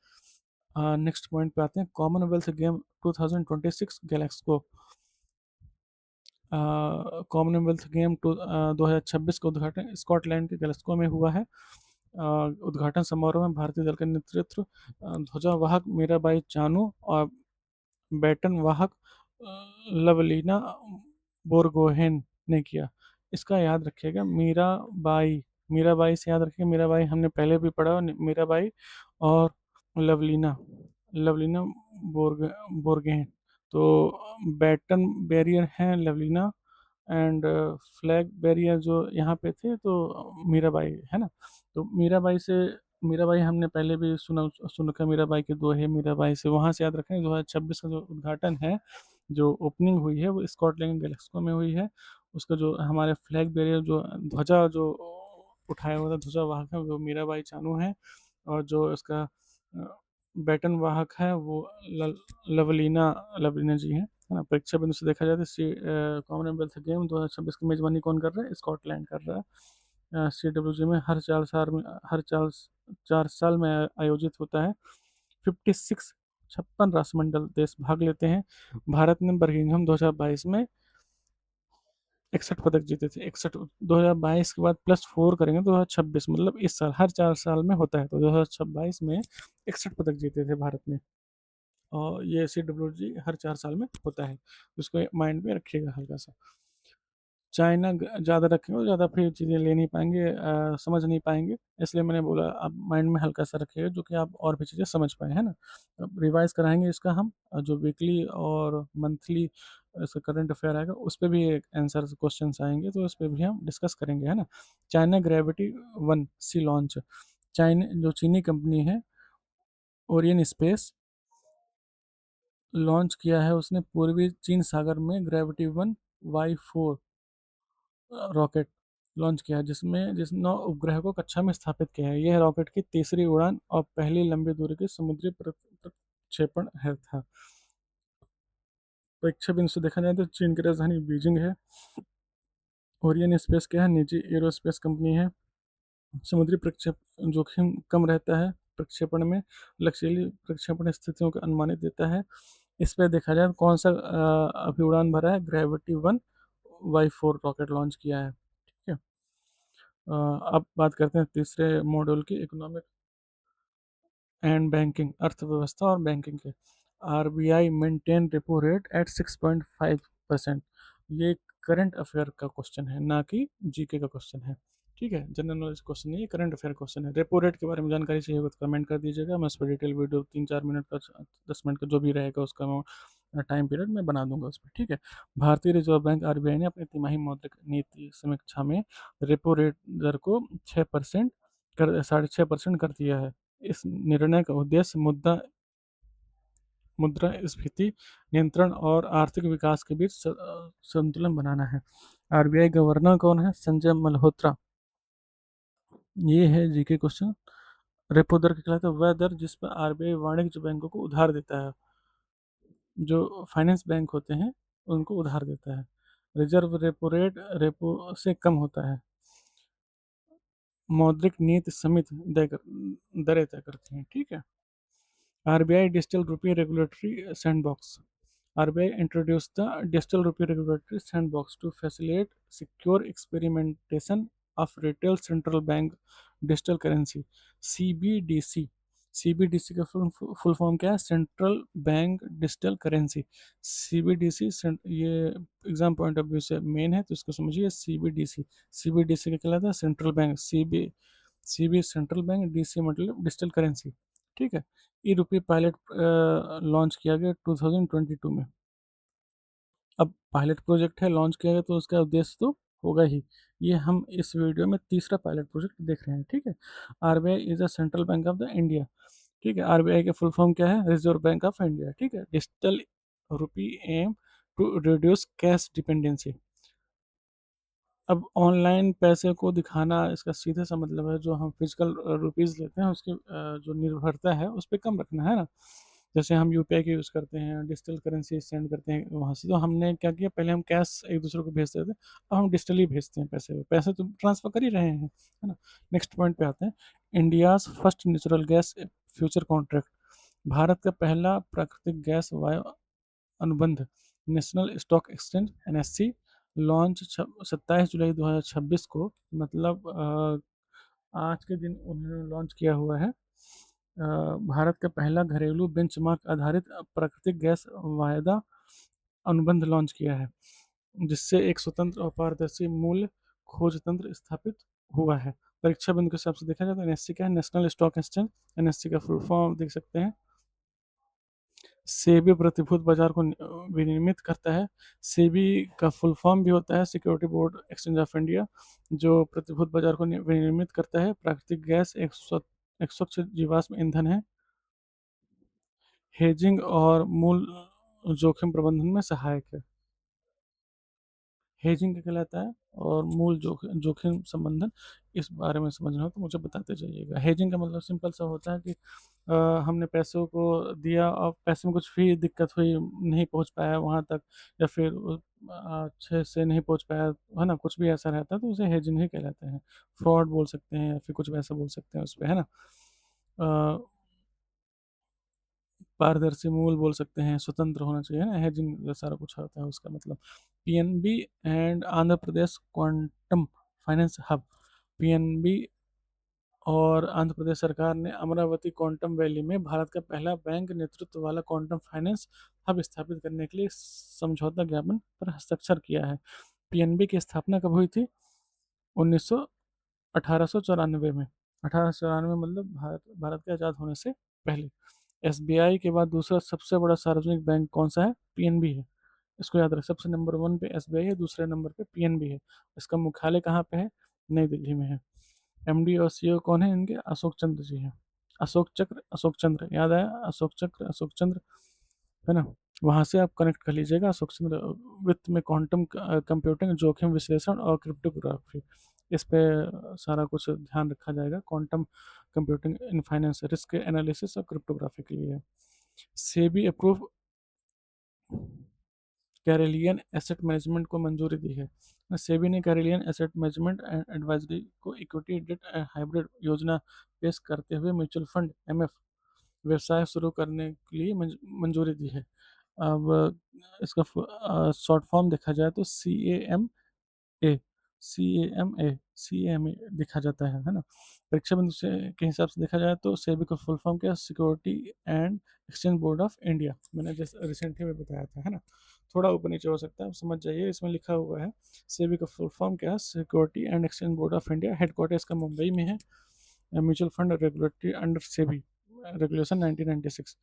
नेक्स्ट पॉइंट पे आते हैं, कॉमनवेल्थ गेम 2026 गैलेक्सको। कॉमनवेल्थ गेम 2026 का उद्घाटन स्कॉटलैंड के ग्लासगो में हुआ है। उद्घाटन समारोह में भारतीय दल का नेतृत्व ध्वजावाहक मीराबाई चानू और बैटन वाहक लवलीना बोरगोहेन ने किया। इसका याद रखिएगा, मीराबाई, मीराबाई से याद रखिएगा, मीराबाई हमने पहले भी पढ़ा, मीराबाई और लवलीना, लवलीना बोर्ग बोरगेन। तो बैटन बैरियर हैं लवलीना, एंड फ्लैग बैरियर जो यहाँ पे थे तो मीराबाई है ना। तो मीराबाई से, मीराबाई हमने पहले भी सुन रखा है, मीराबाई के दोहे मीराबाई से, वहाँ से याद रखें। 2026 का जो उद्घाटन है, जो ओपनिंग हुई है, वो स्कॉटलैंड गैलेक्सको में हुई है। उसका जो हमारे फ्लैग बैरियर जो ध्वजा जो उठाया हुआ था, ध्वजा वाहक है, वो मीराबाई चानू है। और जो इसका बैटन वाहक है वो लवलीना, लवलीना जी हैं, है ना। परीक्षा बिंदु से देखा जाए तो कॉमनवेल्थ गेम 2026 की मेजबानी कौन कर रहा है? स्कॉटलैंड कर रहा है। CWG में हर 4 साल में आयोजित होता है। 56 56 राष्ट्रमंडल देश भाग लेते हैं। भारत ने बर्मिंघम 2022 में 61 पदक जीते थे। 61, 2022 के बाद +4 करेंगे तो 2026, मतलब इस साल हर 4 साल में होता है। तो 2022 में 61 पदक जीते थे भारत ने। और ये CWG हर 4 साल में होता है, उसको माइंड में रखिएगा हल्का सा। चाइना ज़्यादा रखेंगे तो ज़्यादा फिर चीज़ें ले नहीं पाएंगे, समझ नहीं पाएंगे, इसलिए मैंने बोला आप माइंड में हल्का सा रखिएगा, जो कि आप और भी चीज़ें समझ पाए, है ना। अब रिवाइज कराएंगे इसका हम, जो वीकली और मंथली इसका करंट अफेयर आएगा, उस पर भी एक आंसर क्वेश्चन आएंगे, तो उस पर भी हम डिस्कस करेंगे, है ना। चाइना Gravity-1C लॉन्च, चाइना जो चीनी कंपनी है, ओरियन स्पेस लॉन्च किया है उसने पूर्वी चीन सागर में Gravity-1Y4 रॉकेट लॉन्च किया है, जिसमें जिस 9 उपग्रह को कक्षा में स्थापित किया है। यह रॉकेट की तीसरी उड़ान और पहली लंबी दूरी की समुद्री प्रक्षेपण है था। परीक्षा बिंदु से देखा जाए तो चीन की राजधानी बीजिंग है। ओरियन स्पेस क्या है? निजी एरोस्पेस कंपनी है। समुद्री प्रक्षेप जोखिम कम रहता है प्रक्षेपण में, लचीली प्रक्षेपण स्थितियों को अनुमानित देता है। इस पर देखा जाए कौन सा अभी उड़ान भरा है, Gravity-1Y4 रॉकेट लॉन्च किया है, ठीक है। अब बात करते हैं तीसरे मॉड्यूल की, इकोनॉमिक एंड बैंकिंग, अर्थव्यवस्था और बैंकिंग के। RBI maintain repo rate at 6.5%। ये करंट अफेयर का क्वेश्चन है, ना कि जीके का क्वेश्चन है, ठीक है। जनरल नॉलेज क्वेश्चन नहीं है, करंट अफेयर क्वेश्चन है। रेपो रेट के बारे में जानकारी चाहिए हो तो कमेंट कर दीजिएगा, मैं उस पर डिटेल वीडियो 3-4 मिनट का, 10 मिनट का जो भी रहेगा उसका मैं टाइम पीरियड में बना दूंगा उस पर, ठीक है। भारतीय रिजर्व बैंक RBI ने अपनी तिमाही मौद्रिक नीति समीक्षा में रेपो रेट दर को 6% कर 6.5% कर दिया है। इस निर्णय का उद्देश्य मुद्रास्फीति नियंत्रण और आर्थिक विकास के बीच संतुलन बनाना है। RBI गवर्नर कौन है? संजय मल्होत्रा। ये है जीके क्वेश्चन। रेपो दर क्या कहलाता है? वह दर जिस पर RBI वाणिज्य बैंकों को उधार देता है, जो फाइनेंस बैंक होते हैं उनको उधार देता है। रिजर्व रेपो रेट रेपो से कम होता है। मौद्रिक नीति समिति दरें तय करती हैं, ठीक है। RBI Digital Rupee Regulatory Sandbox. RBI introduced the Digital Rupee Regulatory Sandbox to facilitate secure experimentation of retail central bank digital currency, CBDC. CBDC का फुल फॉर्म क्या है? Central bank digital currency. CBDC ये एग्जाम पॉइंट ऑफ व्यू से मेन है, तो इसको समझिए। CBDC का कहलाता है central bank, CB central bank, DC मतलब डिजिटल करेंसी, ठीक है। ई रुपी पायलट लॉन्च किया गया 2022 में। अब पायलट प्रोजेक्ट है, लॉन्च किया गया, तो उसका उद्देश्य तो होगा ही। ये हम इस वीडियो में तीसरा पायलट प्रोजेक्ट देख रहे हैं, ठीक है। RBI is a central bank of the India, ठीक है। RBI का फुल फॉर्म क्या है? रिजर्व बैंक ऑफ इंडिया, ठीक है। Digital rupee aim to reduce cash dependency. अब ऑनलाइन पैसे को दिखाना, इसका सीधे सा मतलब है जो हम फिजिकल रुपीज़ लेते हैं उसकी जो निर्भरता है उस पर कम रखना, है ना। जैसे हम यूपीआई का यूज़ करते हैं, डिजिटल करेंसी सेंड करते हैं वहाँ से, तो हमने क्या किया, पहले हम कैश एक दूसरे को भेजते थे, अब हम डिजिटली भेजते हैं पैसे। पैसे तो ट्रांसफ़र कर ही रहे हैं, है ना। नेक्स्ट पॉइंट पे आते हैं। India's first natural gas future contract. Bharat का पहला प्राकृतिक गैस वायु अनुबंध national stock exchange NSE launch 27 जुलाई 2026 को, मतलब आज के दिन उन्होंने लॉन्च किया हुआ है। भारत का पहला घरेलू बेंचमार्क आधारित प्राकृतिक गैस वायदा अनुबंध लॉन्च किया है, जिससे एक स्वतंत्र और पारदर्शी मूल्य खोज तंत्र स्थापित हुआ है। परीक्षा बिंदु के हिसाब से देखा जाए तो एनएससी क्या है, नेशनल स्टॉक एक्सचेंज। एनएससी का फुल फॉर्म देख सकते हैं। सेबी प्रतिभूति बाजार को विनियमित करता है। सेबी का फुल फॉर्म भी होता है security board exchange of India, जो प्रतिभूति बाजार को विनियमित करता है। प्राकृतिक गैस एक स्वच्छ जीवाश्म ईंधन है। हेजिंग और मूल जोखिम प्रबंधन में सहायक है। हेजिंग क्या कहलाता है और मूल जोखिम संबंधन, इस बारे में समझना हो तो मुझे बताते जाइएगा। हेजिंग का मतलब सिंपल सा होता है कि हमने पैसों को दिया और पैसे में कुछ भी दिक्कत हुई, नहीं पहुंच पाया वहां तक, या फिर अच्छे से नहीं पहुंच पाया, है ना, कुछ भी ऐसा रहता है तो उसे हेजिंग ही कहलाते हैं। फ्रॉड बोल सकते हैं या फिर कुछ वैसा बोल सकते हैं उस पर, है ना। अ, पारदर्शी मूल बोल सकते हैं, स्वतंत्र होना चाहिए ना, हेजिंग सारा कुछ होता है उसका मतलब। PNB and Andhra Pradesh quantum finance hub. PNB और आंध्र प्रदेश सरकार ने अमरावती क्वांटम वैली में भारत का पहला बैंक नेतृत्व वाला क्वांटम फाइनेंस हब स्थापित करने के लिए समझौता ज्ञापन पर हस्ताक्षर किया है। पीएनबी की स्थापना कब हुई थी? 1900 1894 में। 1894 मतलब भारत भारत के आज़ाद होने से पहले। एसबीआई के बाद दूसरा सबसे बड़ा सार्वजनिक बैंक कौन सा है? पीएनबी है। इसको याद रख, सबसे नंबर 1 पे एसबीआई है, दूसरे नंबर पे पीएनबी है। इसका मुख्यालय कहाँ पे है? नई दिल्ली में है। एमडी और सीईओ कौन है इनके? अशोक चंद्र जी हैं। अशोक चक्र, अशोक चंद्र, याद आया? अशोक चक्र, अशोक चंद्र, है ना। वहां से आप कनेक्ट कर लीजिएगा। अशोक चंद्र वित्त में क्वांटम कंप्यूटिंग, जोखिम विश्लेषण और क्रिप्टोग्राफी, इस पे सारा कुछ ध्यान रखा जाएगा। Quantum computing in finance, risk analysis और क्रिप्टोग्राफी के लिए। सेबी अप्रूव कैरेलियन एसेट मैनेजमेंट को मंजूरी दी है। सेबी ने कैरेलियन एसेट मैनेजमेंट एंड एडवाइजरी को इक्विटी डेट हाइब्रिड योजना पेश करते हुए म्यूचुअल फंड एमएफ व्यवसाय शुरू करने के लिए मंजूरी दी है। अब इसका शॉर्ट फॉर्म देखा जाए तो ए सी ए एम ए देखा जाता है ना। परीक्षा बिंदु से के हिसाब से देखा जाए तो सेबी का फुल फॉर्म क्या है? Security and exchange board of India, मैंने जैसे रिसेंटली में बताया था, है ना। थोड़ा ऊपर नीचे हो सकता है, आप समझ जाइए। इसमें लिखा हुआ है सेबी का फुल फॉर्म क्या है? Security and exchange board of India. Headquarter इसका मुंबई में है। Mutual fund regulatory under SEBI regulation 1996।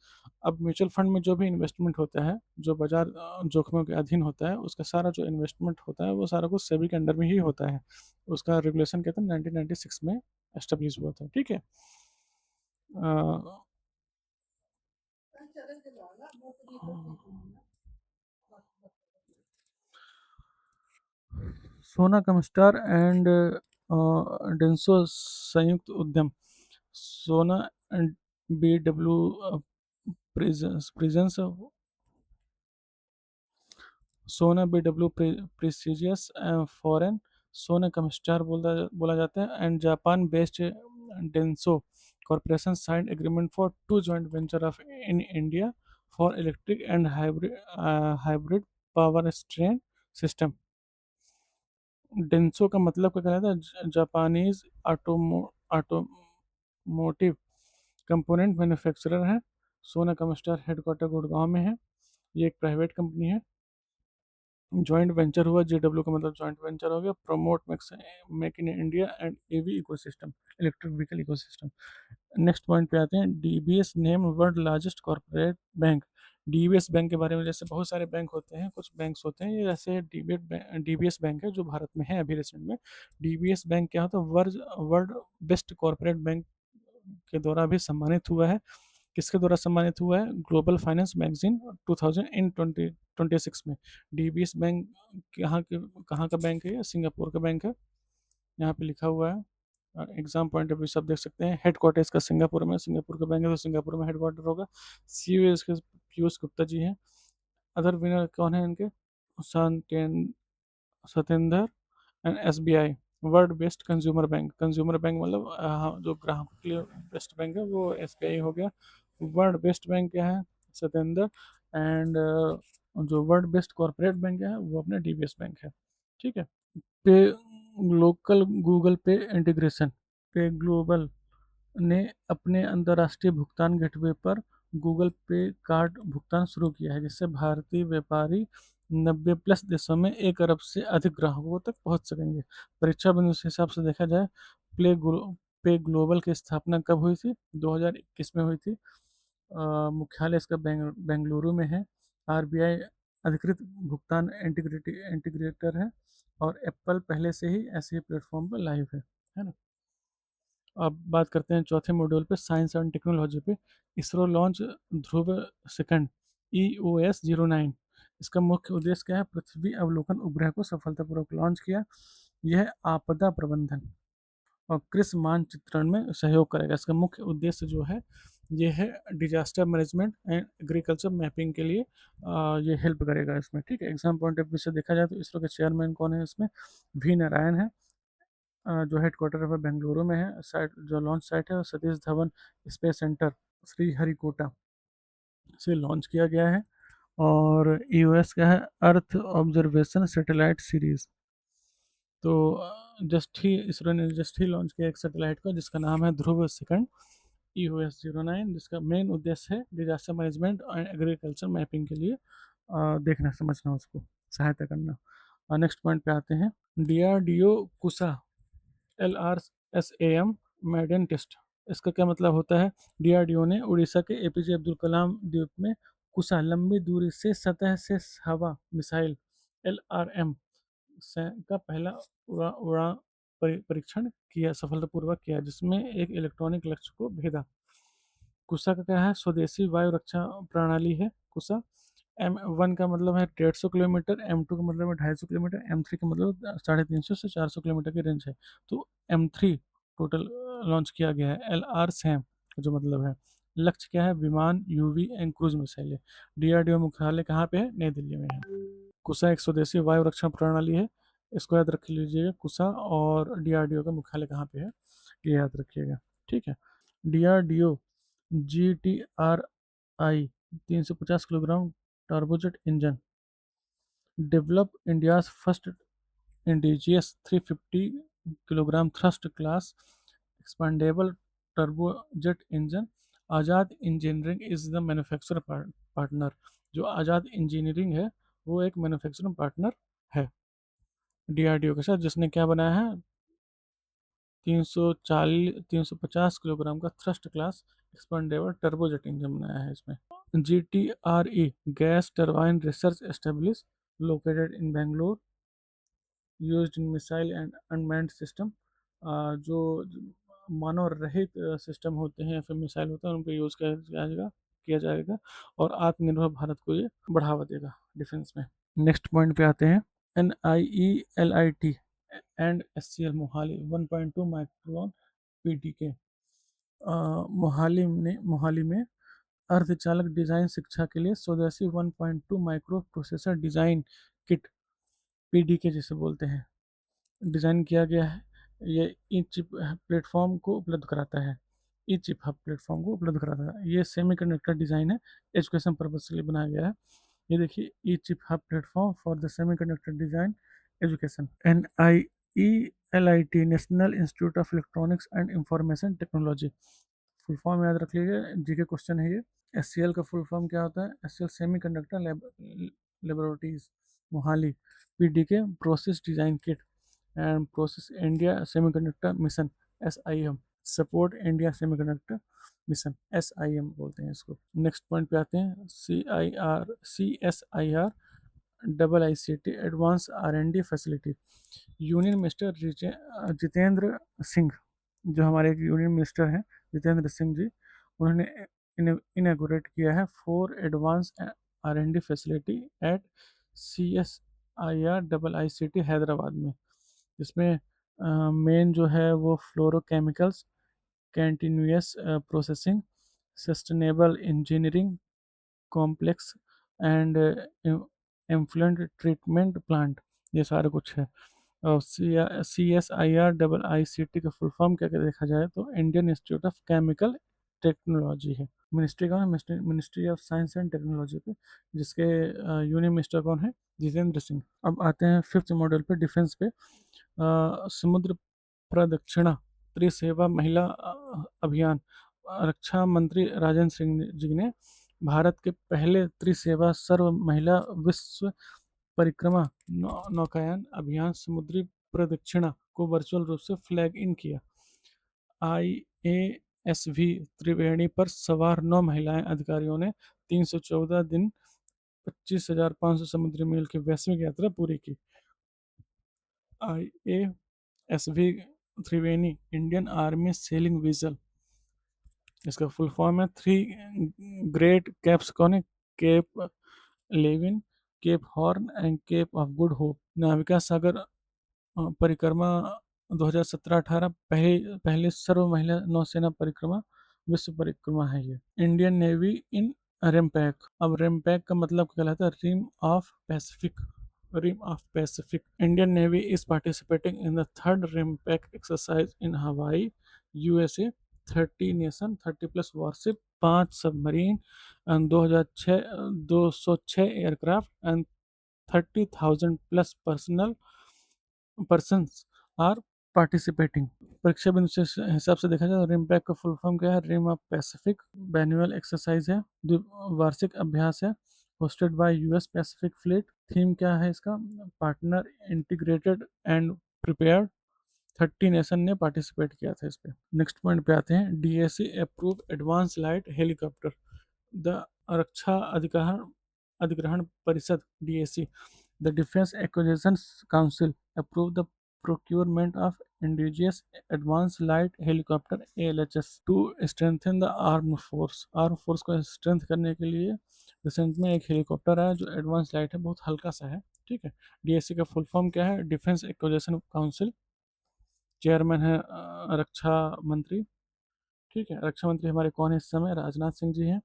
अब म्यूचुअल फंड में जो भी इन्वेस्टमेंट होता है, जो बाजार जोखिमों के अधीन होता है, उसका सारा जो इन्वेस्टमेंट होता है वो सारा कुछ सेबी के अंडर में ही होता है। उसका रेगुलेशन कहते हैं 1996 में एस्टेब्लिश हुआ था, ठीक है। अ, सोना कमस्टार एंड डेंसो संयुक्त उद्यम। Sona and B W presence. Sona B W precision foreign Sona Comstar बोला जाता है and Japan based Denso corporation signed agreement for to joint venture of in India for electric and hybrid power strain system. Denso का मतलब क्या कहलाता है? जापानीज ऑटोमोटिव कंपोनेंट मैन्युफैक्चरर है। सोना कमस्टार हेडक्वार्टर गुड़गांव में है। ये एक प्राइवेट कंपनी है। जॉइंट वेंचर हुआ, जेडब्ल्यू का मतलब जॉइंट वेंचर हो गया। Promote make in India and EV ecosystem, electric vehicle ecosystem. Next point पे आते हैं। DBS name world largest corporate bank. DBS bank के बारे में, जैसे बहुत सारे बैंक होते हैं, कुछ बैंक्स होते हैं, ये जैसे डीबीएस बैंक है जो भारत में है अभी रिसेंट में। डीबीएस बैंक क्या होता है? वर्ल्ड बेस्ट कॉर्पोरेट बैंक के द्वारा भी सम्मानित हुआ है। किसके द्वारा सम्मानित हुआ है? ग्लोबल फाइनेंस मैगजीन 2026 में। डीबीएस बैंक कहाँ का बैंक है? सिंगापुर का बैंक है, यहाँ पे लिखा हुआ है। एग्जाम पॉइंट ऑफ व्यू सब देख सकते हैं। हेडक्वार्टर इसका सिंगापुर में, सिंगापुर का बैंक है तो सिंगापुर में हेडक्वार्टर होगा। सीईओ इसके पीयूष गुप्ता जी हैं। अदर विनर कौन है इनके? Satyendra and SBI world best consumer bank. Consumer bank मतलब जो ग्राहकों के लिए बेस्ट बैंक है वो एसबीआई हो गया। वर्ल्ड बेस्ट बैंक क्या है? सत्येंद्र। एंड जो वर्ल्ड बेस्ट कॉर्पोरेट बैंक है वो अपना डीबीएस बैंक है। ठीक है। पे लोकल गूगल पे इंटीग्रेशन। पे ग्लोबल ने अपने अंतर्राष्ट्रीय भुगतान गेटवे पर गूगल पे कार्ड भुगतान शुरू किया है, जिससे भारतीय व्यापारी 90 प्लस देशों में 1 अरब से अधिक ग्राहकों तक पहुंच सकेंगे। परीक्षा बिंदु से हिसाब से देखा जाए, पे ग्लोबल की स्थापना कब हुई थी? 2021 में हुई थी। मुख्यालय इसका बेंगलुरु में है। आरबीआई अधिकृत भुगतान इंटीग्रेटर है, और एप्पल पहले से ही ऐसे ही प्लेटफॉर्म पर लाइव है ना। अब बात करते हैं चौथे मॉड्यूल पे, साइंस एंड टेक्नोलॉजी पे। इसरो लॉन्च ध्रुव सेकंड EOS-09। इसका मुख्य उद्देश्य क्या है? पृथ्वी अवलोकन उपग्रह को सफलतापूर्वक लॉन्च किया। यह आपदा प्रबंधन और कृषि मानचित्रण में सहयोग करेगा। इसका मुख्य उद्देश्य जो है, ये है disaster management and agriculture mapping के लिए ये हेल्प करेगा इसमें। ठीक है। एग्जाम पॉइंट ऑफ व्यू से देखा जाए तो इसरो के चेयरमैन कौन है इसमें? वी नारायण है, जो हेडक्वार्टर है बेंगलुरु में है। साइट जो लॉन्च साइट है वो सतीश धवन स्पेस सेंटर श्रीहरिकोटा से लॉन्च किया गया है। और EOS क्या है? Earth observation satellite series. तो इसरो ने जस्ट ही लॉन्च किया एक सैटेलाइट को, जिसका नाम है ध्रुव सेकंड EOS-09, जिसका मेन उद्देश्य है डिजास्टर मैनेजमेंट और एग्रीकल्चर मैपिंग के लिए देखना समझना, उसको सहायता करना। नेक्स्ट पॉइंट पे आते हैं। DRDO कुसा LRSAM मैडन टेस्ट। इसका क्या मतलब होता है? DRDO ने उड़ीसा के APJ अब्दुल कलाम द्वीप में कुसा लंबी दूरी से सतह से हवा मिसाइल LRM का पहला उड़ान परीक्षण किया, सफलतापूर्वक किया, जिसमें एक इलेक्ट्रॉनिक लक्ष्य को भेदा। कुसा का क्या है? स्वदेशी वायु रक्षा प्रणाली है कुसा। M1 का मतलब है 150 किलोमीटर, M2 का मतलब है 250 किलोमीटर, M3 का मतलब 350 से 400 किलोमीटर की रेंज है। तो M3 टोटल लॉन्च किया गया है। LR सैम जो मतलब है, लक्ष्य क्या है? विमान, UV एंड क्रूज मिसाइल है। DRDO मुख्यालय कहाँ पे है? नई दिल्ली में है। कुसा एक स्वदेशी वायु रक्षा प्रणाली है, इसको याद रख लीजिएगा। कुसा और DRDO का मुख्यालय कहाँ पे है, ये याद रखिएगा। ठीक है। DRDO GTRI 350 kilogram turbojet engine develop India's first indigenous 350 kilogram thrust class expendable turbojet engine. Azad engineering is the manufacturer partner. जो आज़ाद इंजीनियरिंग है, वो एक मैन्युफैक्चरिंग पार्टनर है DRDO के साथ, जिसने क्या बनाया है? 350 किलोग्राम का thrust class expendable turbojet engine बनाया है इसमें। GTRE gas turbine research establish located in Bangalore, used in missile and unmanned system. जो मानव रहित सिस्टम होते हैं या फिर मिसाइल होते हैं, उन पर यूज़ किया जाएगा और आत्मनिर्भर भारत को ये बढ़ावा देगा डिफेंस में। नेक्स्ट पॉइंट पे आते हैं। NIELIT and SCL Mohali 1.2 micron PDK। Mohali में अर्धचालक डिजाइन शिक्षा के लिए स्वदेशी 1.2 micro processor design kit PDK जिसे बोलते हैं, डिज़ाइन किया गया है। ये ई चिप प्लेटफॉर्म को उपलब्ध कराता है। ई चिप हब प्लेटफॉर्म को उपलब्ध कराता है। ये सेमीकंडक्टर डिज़ाइन है, एजुकेशन पर्पज के लिए बनाया गया है। ये देखिए, e chip hub platform for the semiconductor design education. NIELIT national institute of electronics and information technology. Full form याद रख लीजिए, जीके क्वेश्चन है ये। SCL का फुल फॉर्म क्या होता है? SCL semiconductor laboratories Mohali. PDK process design kit and process India semiconductor mission SIM, support India semiconductor mission SIM बोलते हैं इसको। नेक्स्ट पॉइंट पे आते हैं। CSIR IICT advance R&D facility. Union minister Jitendra Singh, जो हमारे एक यूनियन मिनिस्टर हैं जितेंद्र सिंह जी, उन्होंने इनोग्रेट किया है 4 advance R&D facility at CSIR IICT Hyderabad में। इसमें मेन जो है वो fluorochemicals, continuous processing, sustainable engineering, complex and effluent treatment plant, ये सारा कुछ है। और CSIR IICT का फुल फॉर्म क्या क्या देखा जाए तो Indian institute of chemical technology है। मिनिस्ट्री कौन है? Ministry of science and technology पे, जिसके यूनियन मिनिस्टर कौन है? जितेंद्र सिंह। अब आते हैं फिफ्थ मॉडल पे, डिफेंस पे। समुद्र प्रदक्षिणा त्रिसेवा महिला अभियान। रक्षा मंत्री राजेंद्र सिंह जी ने भारत के पहले त्रिसेवा सर्व महिला विश्व परिक्रमा नौकायन अभियान समुद्री प्रदक्षिणा को वर्चुअल रूप से फ्लैग इन किया। IASV त्रिवेणी पर सवार 9 महिलाएं अधिकारियों ने 314 दिन 25,500 समुद्री मील की वैश्विक यात्रा पूरी की। IASV Triveni Indian army sailing vessel, इसका फुल फॉर्म है थ्री ग्रेट कैप्स कौन है? Cape Leeuwin, cape horn and cape of good hope. Navika Sagar Parikrama 2017-18 पहले सर्व महिला नौसेना परिक्रमा विश्व परिक्रमा है ये। Indian navy in RIMPAC. अब रिमपैक का मतलब क्या कहलाता है? Rim of pacific. Rim of pacific. Indian navy is participating in the third RIMPAC exercise in Hawaii USA। 30 nation, 30+ warship, 5 submarine and 206 aircraft and 30,000+ persons are participating. परीक्षा बिंदु से हिसाब से देखा जाए तो रिम पैक का फुल फॉर्म क्या है? Rim of pacific. Biennial exercise है, वार्षिक अभ्यास है, hosted by US Pacific fleet. Theme क्या है इसका? Partner integrated and prepared. 30 nation ने पार्टिसिपेट किया था इस पे। नेक्स्ट पॉइंट पे आते हैं, DAC approve advance light helicopter. The रक्षा अधिग्रहण अधिग्रहण परिषद DAC, the defence acquisitions council approve the procurement of indigenous advanced light helicopter ALHS to strengthen the armed force। Arm force को स्ट्रेंथ करने के लिए रिसेंट में एक हेलीकॉप्टर आया जो एडवांस लाइट है, बहुत हल्का सा है, ठीक है। DAC का फुल फॉर्म क्या है? Defence acquisition council. चेयरमैन है रक्षा मंत्री, ठीक है। रक्षा मंत्री हमारे कौन है इस समय? राजनाथ सिंह जी हैं।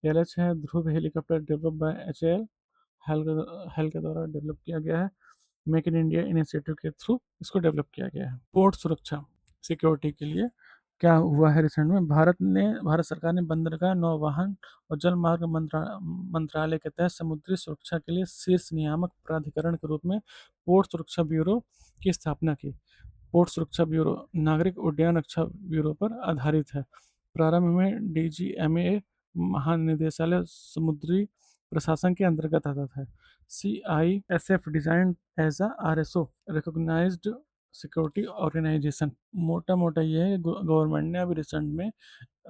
LH है Dhruv helicopter develop by HAL, HAL के द्वारा डेवलप किया गया है। मेक इन इंडिया इनिशिएटिव के थ्रू इसको डेवलप किया गया है। पोर्ट सुरक्षा सिक्योरिटी के लिए क्या हुआ है रिसेंट में? भारत सरकार ने बंदरगाह, नौवहन और जलमार्ग मंत्रालय के तहत समुद्री सुरक्षा के लिए शीर्ष नियामक प्राधिकरण के रूप में पोर्ट सुरक्षा ब्यूरो की स्थापना की। पोर्ट सुरक्षा ब्यूरो नागरिक उड्डयन रक्षा ब्यूरो पर आधारित है। प्रारंभ में DGMA महानिदेशालय समुद्री प्रशासन के अंतर्गत आता था। CISF design as a RSO recognised security organisation. मोटा मोटा ये है, गवर्नमेंट ने अभी रिसेंट में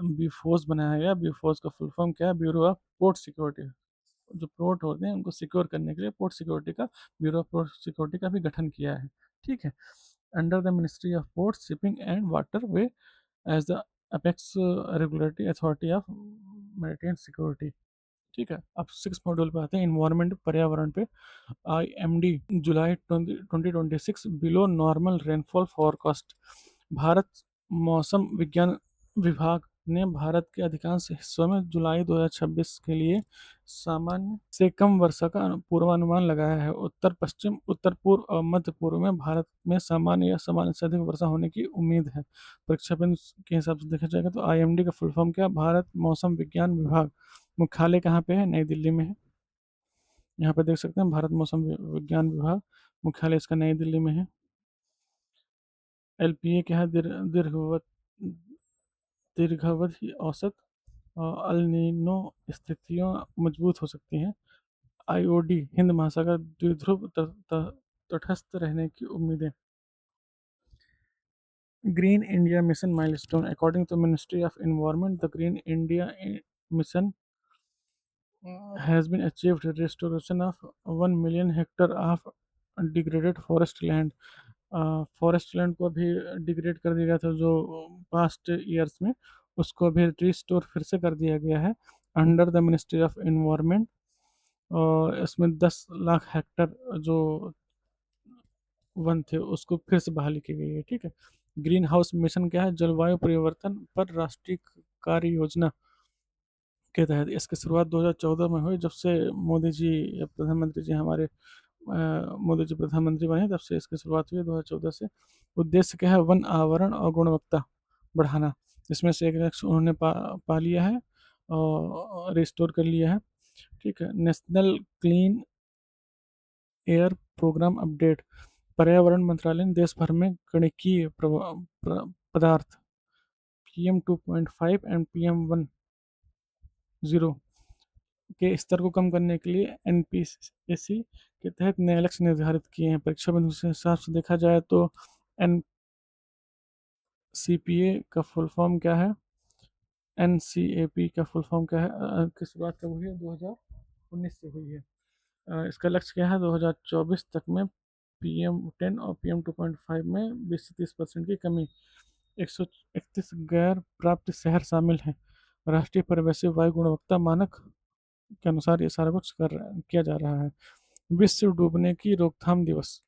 बीफोर्स बनाया गया। बीफोर्स का फुल फॉर्म क्या है? Bureau of port security. जो पोर्ट होते हैं उनको सिक्योर करने के लिए पोर्ट सिक्योरिटी का, ब्यूरो ऑफ पोर्ट सिक्योरिटी का भी गठन किया है, ठीक है। Under the ministry of port shipping and water way as the apex regulatory authority of maritime security, ठीक है। अब 6 मॉड्यूल पे आते हैं, इन्वायरमेंट पर्यावरण पे। IMD जुलाई 2026 below normal rainfall forecast. Bharat मौसम विज्ञान विभाग ने भारत के अधिकांश हिस्सों में जुलाई 2026 के लिए सामान्य से कम वर्षा का पूर्वानुमान लगाया है। उत्तर पश्चिम, उत्तर पूर्व और मध्य पूर्व में भारत में सामान्य या सामान्य से अधिक वर्षा होने की उम्मीद है। परीक्षा के हिसाब से देखा जाएगा तो IMD का फुल फॉर्म क्या? भारत मौसम विज्ञान विभाग। मुख्यालय कहाँ पे है? नई दिल्ली में है। यहाँ पे देख सकते हैं भारत मौसम विज्ञान विभाग, मुख्यालय इसका नई दिल्ली में है। LPA क्या है? दीर्घावधि औसत अल नीनो स्थितियाँ मजबूत हो सकती हैं। IOD हिंद महासागर द्विध्रुव तटस्थ रहने की उम्मीदें। Green India mission milestone according to ministry of environment, the green India mission has been achieved restoration of 1 million hectare of degraded forest land। Forest land को अभी डिग्रेड कर दिया गया था जो पास्ट ईयर्स में, उसको अभी रिस्टोर फिर से कर दिया गया है under the ministry of environment. और इसमें 10 लाख हेक्टर जो वन थे उसको फिर से बहाली की गई है, ठीक है। ग्रीन हाउस मिशन क्या है? जलवायु परिवर्तन पर राष्ट्रीय कार्य योजना के तहत इसकी शुरुआत 2014 में हुई। जब से मोदी जी प्रधानमंत्री जी हमारे मोदी जी प्रधानमंत्री बने तब से इसकी शुरुआत हुई 2014 से। उद्देश्य क्या है? वन आवरण और गुणवत्ता बढ़ाना। इसमें से एक लक्ष्य उन्होंने पा लिया है। रिस्टोर कर लिया है। ठीक है। National clean air programme update, पर्यावरण मंत्रालय ने देश भर में गणिकीय पदार्थ PM2.5 एंड PM10 के स्तर को कम करने के लिए NPSC के तहत नए लक्ष्य निर्धारित किए हैं। परीक्षा बंधु के हिसाब से देखा जाए तो NCPA का फुल फॉर्म क्या है, NCAP का फुल फॉर्म क्या है, की शुरुआत कब हुई है? 2019 से हुई है। इसका लक्ष्य क्या है? 2024 तक में PM10 और PM2.5 में 20 से 30% की कमी। 131 गैर प्राप्त शहर शामिल हैं। राष्ट्रीय परिवेशीय वायु गुणवत्ता मानक के अनुसार ये सारा कुछ किया जा रहा है। विश्व डूबने की रोकथाम दिवस,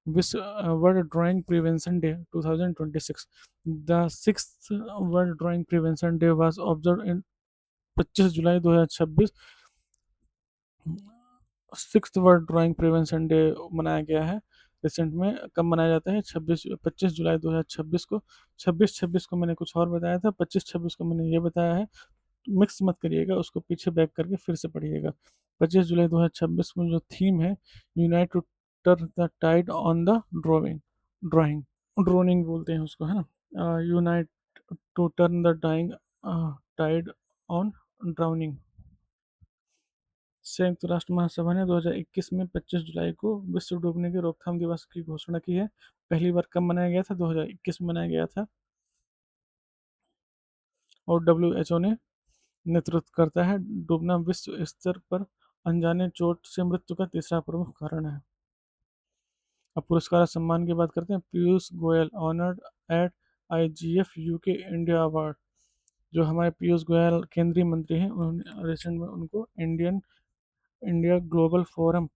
विश्व world drawing prevention day 2026। The sixth world drawing prevention day was observe in 25 July 2026। Sixth world drawing prevention day मनाया गया है रिसेंट में। कब मनाया जाता है? 25 जुलाई 2026 को। 26 26 को मैंने कुछ और बताया था, 25 26 को मैंने ये बताया है। मिक्स मत करिएगा, उसको पीछे बैक करके फिर से पढ़िएगा। 25 जुलाई 2026 में जो थीम है, unite to turn the tide on the drawing, drowning बोलते हैं उसको, है ना। Unite to turn the dying tide on drowning. संयुक्त राष्ट्र महासभा ने 2021 में 25 जुलाई को विश्व डूबने की रोकथाम दिवस की घोषणा की है। पहली बार कब मनाया गया था? 2021 में मनाया गया था। और WHO ने नेतृत्व करता है। डूबना विश्व स्तर पर अनजाने चोट से मृत्यु का तीसरा प्रमुख कारण है। अब पुरस्कार और सम्मान की बात करते हैं। Piyush Goyal honoured at IGF UK India award. जो हमारे पीयूष गोयल केंद्रीय मंत्री हैं, उन्होंने रिसेंट में उनको India global forum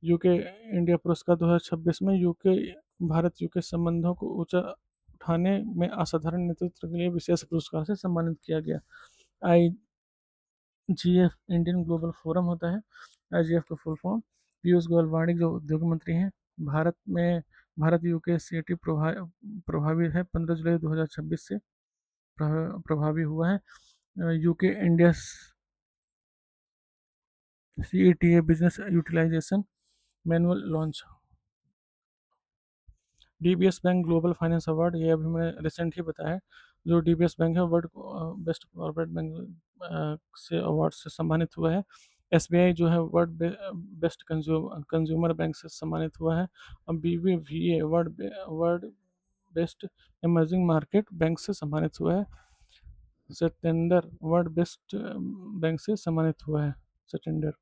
UK India पुरस्कार 2026 में यूके भारत यूके संबंधों को ऊंचा उठाने में असाधारण नेतृत्व के लिए विशेष पुरस्कार से सम्मानित किया गया। IGF इंडियन ग्लोबल फोरम होता है। IGF का फुल फॉर्म। पीयूष गोयल वाणिज्य उद्योग मंत्री हैं। भारत यूके सीटी प्रभावी है, 15 जुलाई 2026 से प्रभावी हुआ है। UK India CETA business utilisation manual launch. DBS bank global finance award, ये अभी मैंने रिसेंट ही बताया है। जो DBS बैंक है वर्ल्ड बेस्ट कॉर्पोरेट बैंक से अवार्ड से सम्मानित हुआ है। SBI जो है वर्ल्ड बेस्ट कंज्यूमर बैंक से सम्मानित हुआ है। और BBVA world best emerging market bank से सम्मानित हुआ है। सत्येंद्र वर्ल्ड बेस्ट बैंक से सम्मानित हुआ है। सत्येंद्र।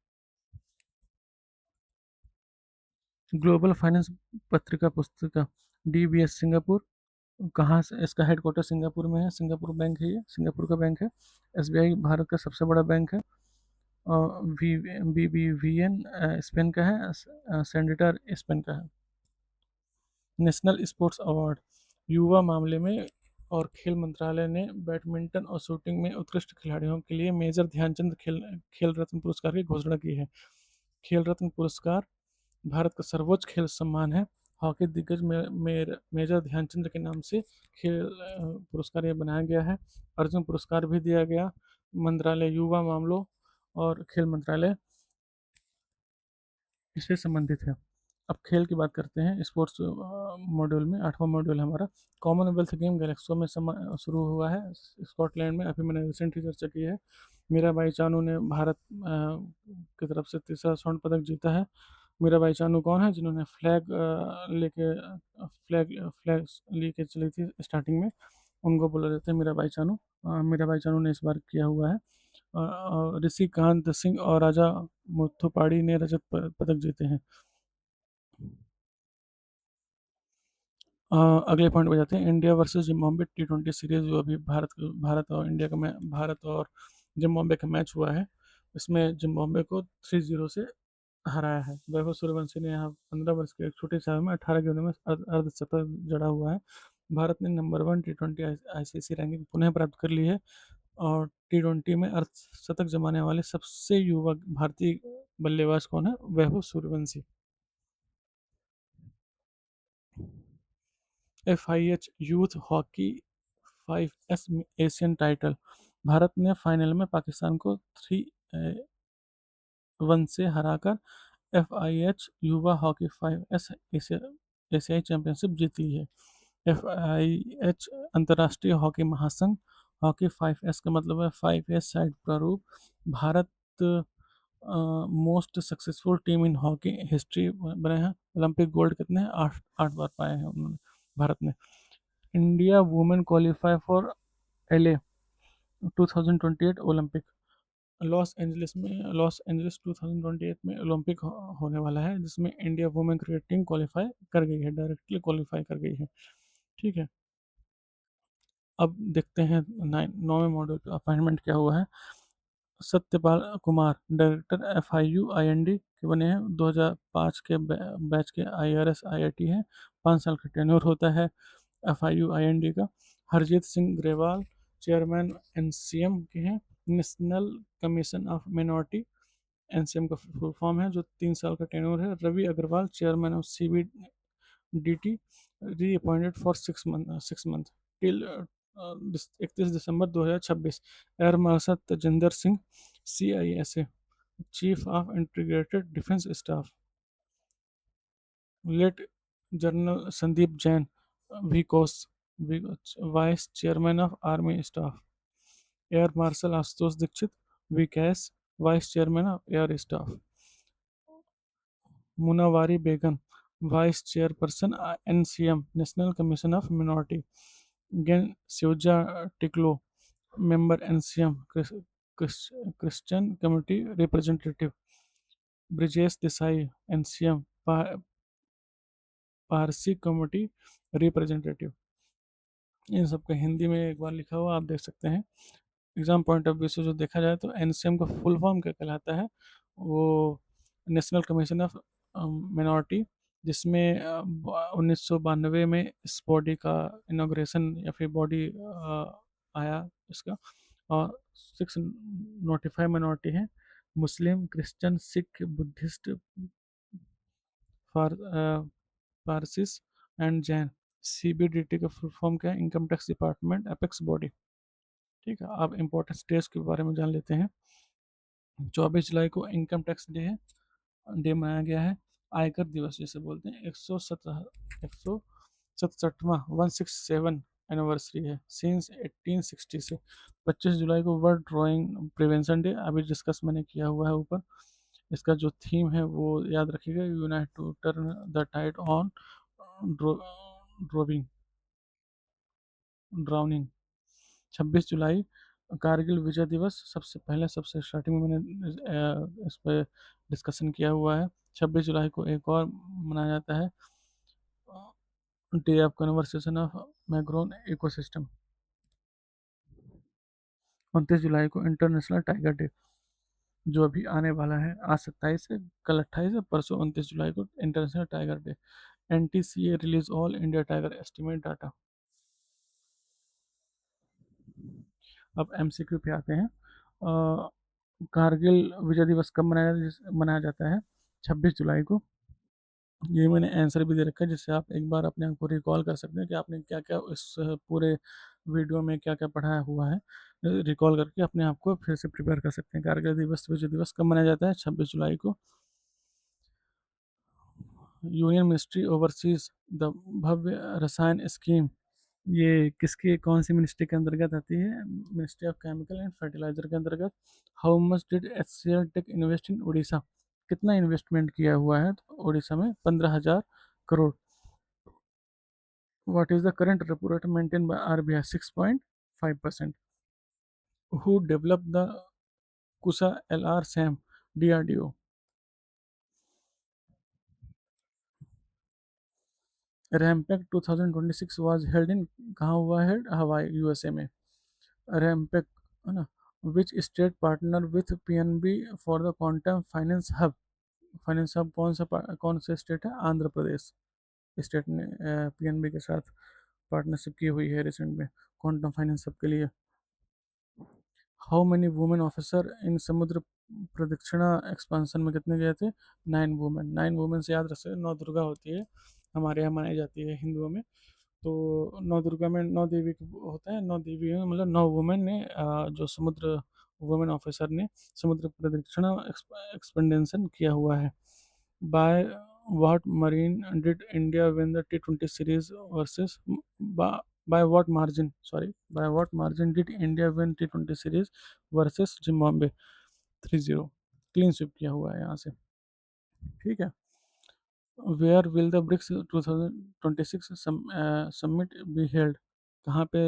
ग्लोबल फाइनेंस पत्रिका पुस्तिका, DBS सिंगापुर। कहाँ से? इसका हेडक्वार्टर सिंगापुर में है। सिंगापुर बैंक है, ये सिंगापुर का बैंक है। SBI भारत का सबसे बड़ा बैंक है। और BBVN स्पेन का है। सेंडिटर स्पेन का है। नेशनल स्पोर्ट्स अवार्ड, युवा मामले में और खेल मंत्रालय ने बैडमिंटन और शूटिंग में उत्कृष्ट खिलाड़ियों के लिए मेजर ध्यानचंद खेल रत्न पुरस्कार की घोषणा की है। खेल रत्न पुरस्कार भारत का सर्वोच्च खेल सम्मान है। हॉकी दिग्गज मेजर ध्यानचंद के नाम से खेल पुरस्कार ये बनाया गया है। अर्जुन पुरस्कार भी दिया गया। मंत्रालय युवा मामलों और खेल मंत्रालय इससे संबंधित है। अब खेल की बात करते हैं। स्पोर्ट्स मॉड्यूल में 8वां मॉड्यूल हमारा कॉमनवेल्थ गेम गैलेक्सो में शुरू हुआ है स्कॉटलैंड में। अभी मैंने रिसेंट ही चर्चा की है। मीराबाई चानू ने भारत की तरफ से तीसरा स्वर्ण पदक जीता है। मीराबाई चानू कौन है? जिन्होंने फ्लैग लेके चली थी स्टार्टिंग में, उनको बोला जाता है मीराबाई चानू। मीराबाई चानू ने इस बार किया हुआ है। ऋषि कांत सिंह और राजा मुथुपाड़ी ने रजत पदक जीते हैं। अगले पॉइंट पे जाते हैं। India versus Zimbabwe T20 series, जो अभी भारत और इंडिया का भारत और जिम्बाब्वे का मैच हुआ है। इसमें जिम्बाब्वे को 3-0 से हराया है। वैभव सूर्यवंशी ने यहाँ 15 वर्ष के एक छोटे समय में 18 गेंदों में अर्धशतक जड़ा हुआ है। भारत ने नंबर 1 T20 ICC रैंकिंग पुनः प्राप्त कर ली है। और T20 में अर्धशतक जमाने वाले सबसे युवा भारतीय बल्लेबाज कौन है? Vaibhav Suryavanshi. FIH youth hockey 5S Asian title, Bharat ने फाइनल में पाकिस्तान को 3-1 से हराकर FIH युवा हॉकी 5S एशियाई चैंपियनशिप जीत ली है। FIH अंतर्राष्ट्रीय हॉकी महासंघ, हॉकी 5S का मतलब है 5S साइड प्रारूप। भारत मोस्ट सक्सेसफुल टीम इन हॉकी हिस्ट्री बने हैं। ओलंपिक गोल्ड कितने हैं? 8 8 बार पाए हैं उन्होंने, भारत ने। India women qualify for LA 2028 Olympic. Los Angeles 2028 में ओलंपिक होने वाला है, जिसमें India women cricket team qualify कर गई है, डायरेक्टली क्वालिफाई कर गई है। ठीक है। अब देखते हैं 9वें मॉड्यूल पे अपॉइंटमेंट क्या हुआ है। सत्यपाल कुमार डायरेक्टर FIU-IND के बने हैं। 2005 के बैच के IRS IIT हैं। 5 साल का टेन्योर होता है FIU-IND का। हरजीत सिंह ग्रेवाल चेयरमैन NCM के हैं, national commission of minority. NCM का फुल फॉर्म है, जो 3 साल का टेन्योर है। Ravi Agarwal chairman of CBDT, reappointed for 6 month till 31 December 2026। Air marshal Tejinder Singh CISA chief of integrated defence staff. Lt general Sandeep Jain VCOS vice chairman of army staff. Air marshal Ashutosh Dixit VCAS vice chairman of air staff. मुनावारी Begum vice chairperson NCM national commission of minority. गेन स्योजा टिक्लो member NCM Christian community representative. Brijesh Desai NCM Parsi community representative. इन सबका हिंदी में एक बार लिखा हुआ आप देख सकते हैं। एग्जाम पॉइंट ऑफ व्यू से जो देखा जाए तो NCM का फुल फॉर्म क्या कहलाता है, वो नेशनल कमीशन ऑफ मिनॉरिटी, जिसमें 1992 में इस बॉडी का इनाग्रेशन या फिर बॉडी आया इसका। और 6 नोटिफाइड मिनॉरिटी है, Muslim, Christian, Sikh, Buddhist, Parsis and Jain. CBDT का फुल फॉर्म क्या है? Income tax department apex body. ठीक है। अब इम्पोर्टेंट डेज के बारे में जान लेते हैं। 24 जुलाई को इनकम टैक्स डे मनाया गया है। आयकर दिवस जिसे बोलते हैं 167वां 167 एनिवर्सरी है सिंस 1860 से। 25 जुलाई को वर्ल्ड ड्राइंग प्रिवेंशन डे, अभी डिस्कस मैंने किया हुआ है ऊपर। इसका जो थीम है वो याद रखिएगा, unite to turn the tide on drowning drowning. 26 जुलाई कारगिल विजय दिवस, सबसे पहले सबसे स्टार्टिंग में मैंने इस पर डिस्कशन किया हुआ है। 26 जुलाई को एक और मनाया जाता है, day of conversation of mangrove ecosystem. 29 जुलाई को इंटरनेशनल टाइगर डे, जो अभी आने वाला है। आज 27 है, कल 28 है, परसों 29 जुलाई को international tiger day. NTCA release all India tiger estimate data. अब MCQ पे आते हैं। कारगिल विजय दिवस कब मनाया जाता है? 26 जुलाई को। ये मैंने आंसर भी दे रखा है, जिससे आप एक बार अपने आप को रिकॉल कर सकते हैं कि आपने क्या क्या इस पूरे वीडियो में क्या क्या पढ़ाया हुआ है। रिकॉल करके अपने आप को फिर से प्रिपेयर कर सकते हैं। कारगिल दिवस विजय दिवस कब मनाया जाता है? 26 जुलाई को। यूनियन मिनिस्ट्री ओवरसीज द भव्य रसायन स्कीम, ये किसकी कौन सी मिनिस्ट्री के अंतर्गत आती है? Ministry of chemical and fertiliser के अंतर्गत। How much did HCL Tech invest in Orissa, कितना इन्वेस्टमेंट किया हुआ है तो उड़ीसा में? 15,000 crore. What is the current repo rate maintain by RBI? 6.5%। Who develop the Kusha LR SAM? DRDO। RIMPAC 2026 was held in, कहाँ हुआ है? हवाई, USA में। रैमपेक है ना। Which state partner with PNB for the quantum finance hub? Finance hub कौन सा स्टेट है? आंध्र प्रदेश स्टेट ने PNB के साथ पार्टनरशिप की हुई है रिसेंट में, क्वांटम फाइनेंस हब के लिए। How many women officer in समुद्र प्रदक्षिणा एक्सपांसन में कितने गए थे? 9 वुमेन। 9 वुमेन से याद रख सकते, 9 दुर्गा होती है, हमारे यहाँ मनाई जाती है हिंदुओं में। तो नौ दुर्गा में नौ देवी होता है, नौ देवी में मतलब नौ वुमेन ने जो समुद्र वुमेन ऑफिसर ने समुद्र प्रदक्षिण एक्सपेंडेशन किया हुआ है। By what marine did India win the T20 series versus by what margin, sorry, by what margin did India win T20 series versus Zimbabwe? 3-0 clean sweep किया हुआ है यहाँ से। ठीक है। Where will the BRICS 2026 summit be held? कहाँ पे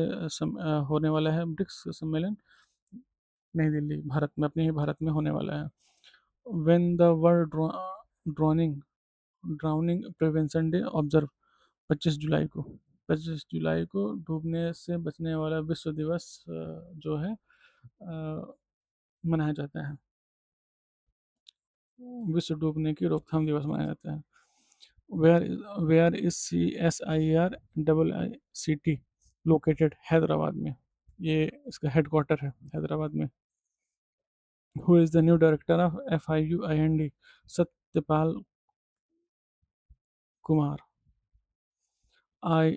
होने वाला है ब्रिक्स सम्मेलन? नई दिल्ली, भारत में, अपने ही भारत में होने वाला है। When the world droning drowning prevention day observe? 25 जुलाई को। 25 जुलाई को डूबने से बचने वाला विश्व दिवस जो है मनाया जाता है। विश्व डूबने की रोकथाम दिवस मनाया जाता है। Where where is CSIR IICT located? Hyderabad में। ये इसका हेडक्वार्टर है हैदराबाद में। Who is the new director of FIUIND? Satyapal Kumar. I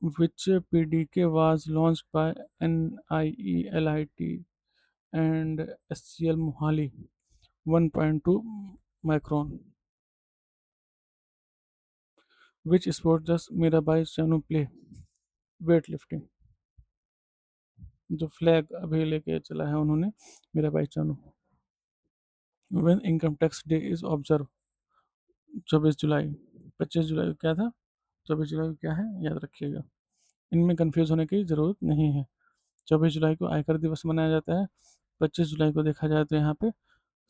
which PDK was launched by NIELIT and SCL Mohali? 1.2 micron. Which sport does Mirabai Chanu play? Weightlifting. जो फ्लैग अभी लेके चला है उन्होंने, Mirabai Chanu. When income tax day is observed? 24 जुलाई। 25 जुलाई को क्या था? 24 जुलाई को क्या है याद रखिएगा, इनमें कंफ्यूज होने की ज़रूरत नहीं है। 24 जुलाई को आयकर दिवस मनाया जाता है। 25 जुलाई को देखा जाए तो यहाँ पे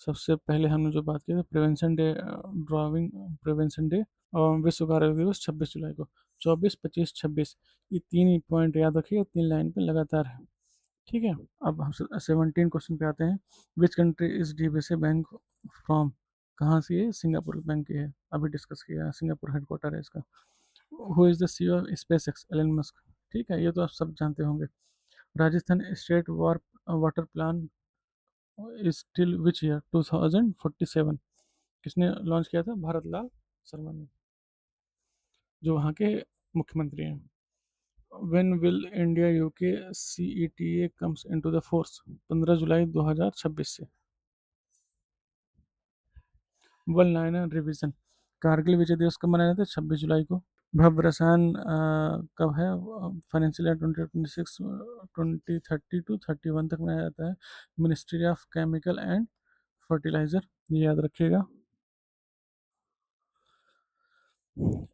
सबसे पहले हमने जो बात की थी prevention day, driving prevention day, और विश्व कार्य दिवस 26 जुलाई को। 24, 25, 26, ये तीन ही पॉइंट याद रखिए, 3 लाइन पे लगातार है। ठीक है। अब हम 17 क्वेश्चन पे आते हैं। Which country is DBS bank from? कहाँ से ये? सिंगापुर बैंक की है, अभी डिस्कस किया है, सिंगापुर हेडक्वार्टर है इसका। हु इज द CEO ऑफ स्पेस एक्स? Elon Musk. ठीक है, ये तो आप सब जानते होंगे। Rajasthan state water plan is till which year? 2047। किसने लॉन्च किया था? भारत लाल शर्मा ने, जो वहाँ के मुख्यमंत्री हैं। When will India UK CETA comes into the force? 15 जुलाई 2026 से। One liner revision. Kargil Vijay Diwas कब मनाया जाता है? 26 जुलाई को। भव्य रसायन कब है? फाइनेंशियल ईयर 2026 2030 to 31 तक मनाया जाता है। Ministry of chemical and fertiliser, ये याद रखिएगा।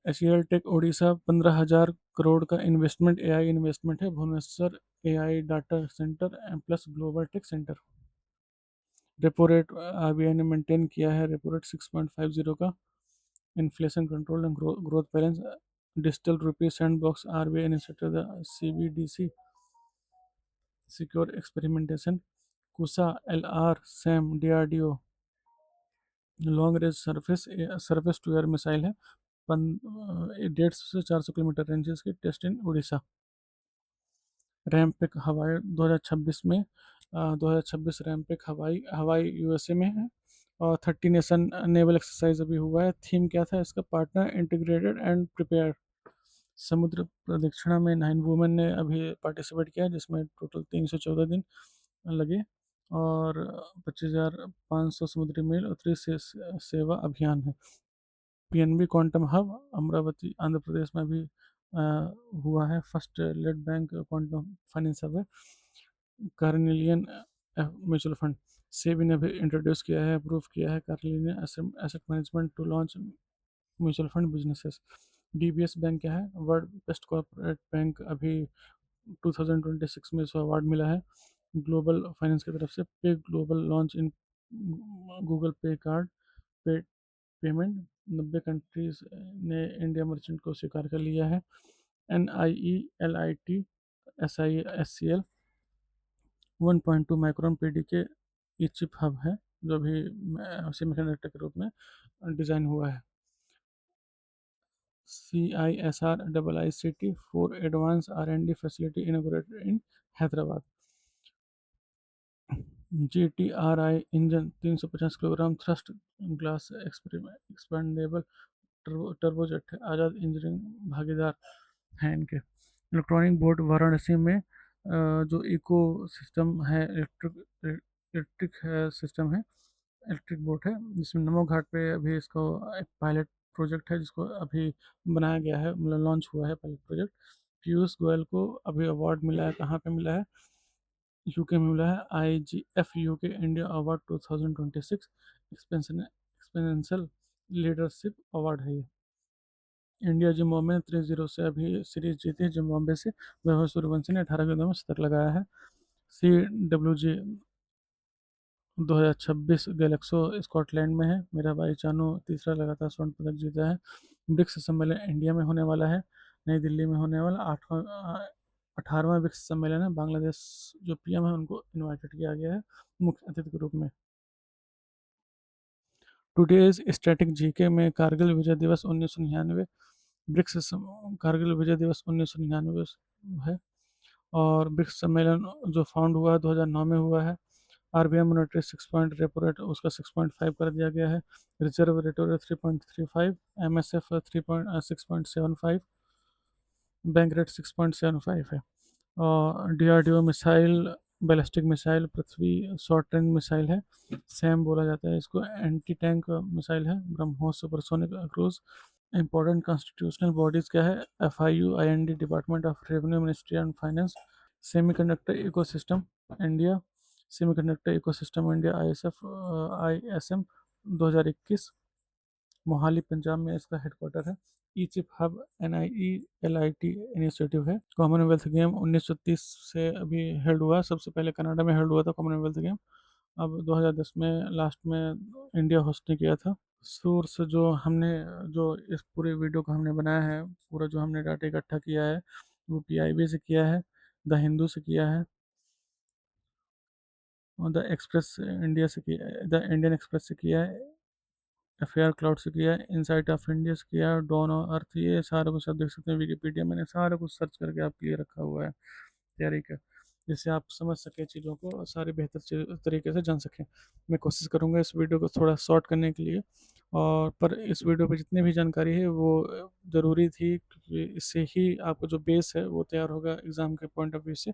एशियल टेक ओडिशा 15,000 करोड़ का इन्वेस्टमेंट, AI इन्वेस्टमेंट है। Bhubaneswar AI data centre plus global tech centre. Repo rate RBI ने मेंटेन किया है, रेपो रेट 6.50 का। Inflation control and growth balance. Digital rupee sandbox, RBI initiated the CBDC secure experimentation. Kusha LR सैम DRDO long range surface to air missile है। 150 से 400 किलोमीटर रेंजेस की test in Orissa. RIMPAC Hawaii 2026 में 2026 रैमपेक हवाई हवाई USA में है। और 30 नेशन नेवल एक्सरसाइज अभी हुआ है। थीम क्या था इसका? Partner integrated and prepare. समुद्र प्रदक्षिणा में 9 वुमेन ने अभी पार्टिसिपेट किया, जिसमें टोटल 314 दिन लगे। और 25,500 समुद्री मील उत्तरी से सेवा अभियान है। PNB quantum hub Amaravati Andhra Pradesh में भी हुआ है। First led bank quantum finance hub है। कार्नेलियन म्यूचुअल फंड सेबी ने भी इंट्रोड्यूस किया है, अप्रूव किया है Carnelian asset management to launch mutual fund businesses. DBS bank क्या है? वर्ल्ड बेस्ट कॉर्पोरेट बैंक, अभी 2026 में इसको अवार्ड मिला है ग्लोबल फाइनेंस की तरफ से। पे ग्लोबल लॉन्च इन गूगल पे कार्ड पे पेमेंट। 90 कंट्रीज ने इंडिया मर्चेंट को स्वीकार कर लिया है। NIELIT SISCL 1.2 माइक्रोन PDK ये चिप हब है, जो अभी सेमीकंडक्टर के रूप में डिज़ाइन हुआ है। CISR IICT 4 advance R&D facility inaugurated in Hyderabad. GTRI engine 350 kilogram thrust class expendable turbojet है। आज़ाद इंजीनियरिंग भागीदार हैं इनके। इलेक्ट्रॉनिक बोर्ड वाराणसी में जो इको सिस्टम है, इलेक्ट्रिक सिस्टम है, इलेक्ट्रिक बोट है, जिसमें नमो घाट पे अभी इसको एक पायलट प्रोजेक्ट है जिसको अभी बनाया गया है, मतलब लॉन्च हुआ है पायलट प्रोजेक्ट। पीयूष गोयल को अभी अवार्ड मिला है, कहाँ पे मिला है? यूके में मिला है, IGF UK India award 2026, exceptional leadership award है ये। इंडिया जिम्बाब्वे ने 3-0 से अभी सीरीज जीती है जिम्बाब्वे से। वैभव सूर्यवंशी ने 18 गेंदों में शतक लगाया है। CWG 2026 गैलेक्सो स्कॉटलैंड में है। मेरा भाई चानू तीसरा लगातार स्वर्ण पदक जीता है। ब्रिक्स सम्मेलन इंडिया में होने वाला है, नई दिल्ली में होने वाला 18वां ब्रिक्स सम्मेलन है। बांग्लादेश जो PM है उनको इनवाइटेड किया गया है मुख्य अतिथि के रूप में। टुडेज स्टैटिक जीके में कारगिल विजय दिवस 1999, कारगिल विजय दिवस 1999 है। और ब्रिक्स सम्मेलन जो फाउंड हुआ है 2009 में हुआ है। RBI monetary 6 point, repo rate उसका 6.5 कर दिया गया है। Reserve rate 3.35, MSF 6.75, bank rate 6.75 है। और DRDO मिसाइल, बैलिस्टिक मिसाइल, पृथ्वी शॉर्ट रेंज मिसाइल है, सैम बोला जाता है इसको। एंटी टैंक मिसाइल है, BrahMos supersonic cruise. Important constitutional bodies क्या है? FIUIND, department of revenue, ministry and finance. Semiconductor ecosystem India, semiconductor ecosystem India, ISM 2021। Mohali Punjab में इसका हेडक्वार्टर है। ई चिप हब NIELIT इनिशिएटिव है। कॉमनवेल्थ गेम 1930 से अभी हेल्ड हुआ है, सबसे पहले कनाडा में हेल्ड हुआ था कॉमनवेल्थ गेम। अब 2010 में लास्ट में इंडिया होस्ट ने किया था। सोर्स जो इस पूरे वीडियो को हमने बनाया है, पूरा जो हमने डाटा इकट्ठा किया है वो PIB से किया है, द हिंदू से किया है, और द एक्सप्रेस इंडिया से किया है, द इंडियन एक्सप्रेस से किया है, FAR क्लाउड से किया है, इनसाइट ऑफ इंडिया से किया है, डॉन और अर्थ, ये सारा कुछ आप देख सकते हैं। विकीपीडिया मैंने सारा कुछ सर्च करके आपके लिए रखा हुआ है तैयारी का, जिससे आप समझ सकें चीज़ों को और सारे बेहतर तरीके से जान सकें। मैं कोशिश करूँगा इस वीडियो को थोड़ा शॉर्ट करने के लिए, और पर इस वीडियो पे जितनी भी जानकारी है वो ज़रूरी थी, क्योंकि इससे ही आपको जो बेस है वो तैयार होगा एग्ज़ाम के पॉइंट ऑफ व्यू से।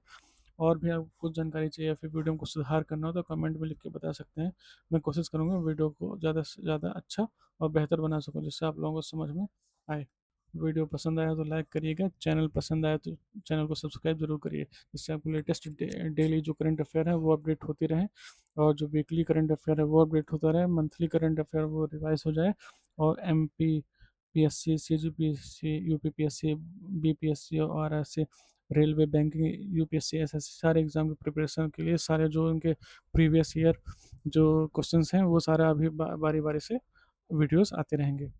और भी आपको कुछ जानकारी चाहिए या फिर वीडियो में कुछ सुधार करना हो तो कमेंट में लिख के बता सकते हैं। मैं कोशिश करूँगा वीडियो को ज़्यादा से ज़्यादा अच्छा और बेहतर बना सकूँ, जिससे आप लोगों को समझ में आए। वीडियो पसंद आया तो लाइक करिएगा, चैनल पसंद आया तो चैनल को सब्सक्राइब जरूर करिए, जिससे आपको लेटेस्ट डेली जो करंट अफेयर है वो अपडेट होती रहे, और जो वीकली करंट अफेयर है वो अपडेट होता रहे, मंथली करंट अफेयर वो रिवाइज हो जाए, और MPPSC, CGPSC, UPPSC, BPSC और ऐसे रेलवे, बैंकिंग, UPSC, SSC सारे एग्ज़ाम की प्रिपरेशन के लिए सारे जो उनके प्रीवियस ईयर जो क्वेश्चंस हैं वो सारा अभी बारी बारी से वीडियोस आते रहेंगे।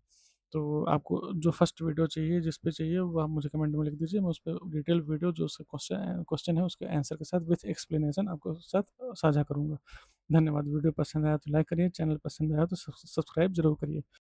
तो आपको जो फर्स्ट वीडियो चाहिए, जिस पे चाहिए, वो आप मुझे कमेंट में लिख दीजिए। मैं उस पर डिटेल वीडियो जो उसका क्वेश्चन क्वेश्चन है उसके आंसर के साथ विथ एक्सप्लेनेशन आपको साथ साझा करूँगा। धन्यवाद। वीडियो पसंद आया तो लाइक करिए, चैनल पसंद आया तो सब्सक्राइब जरूर करिए।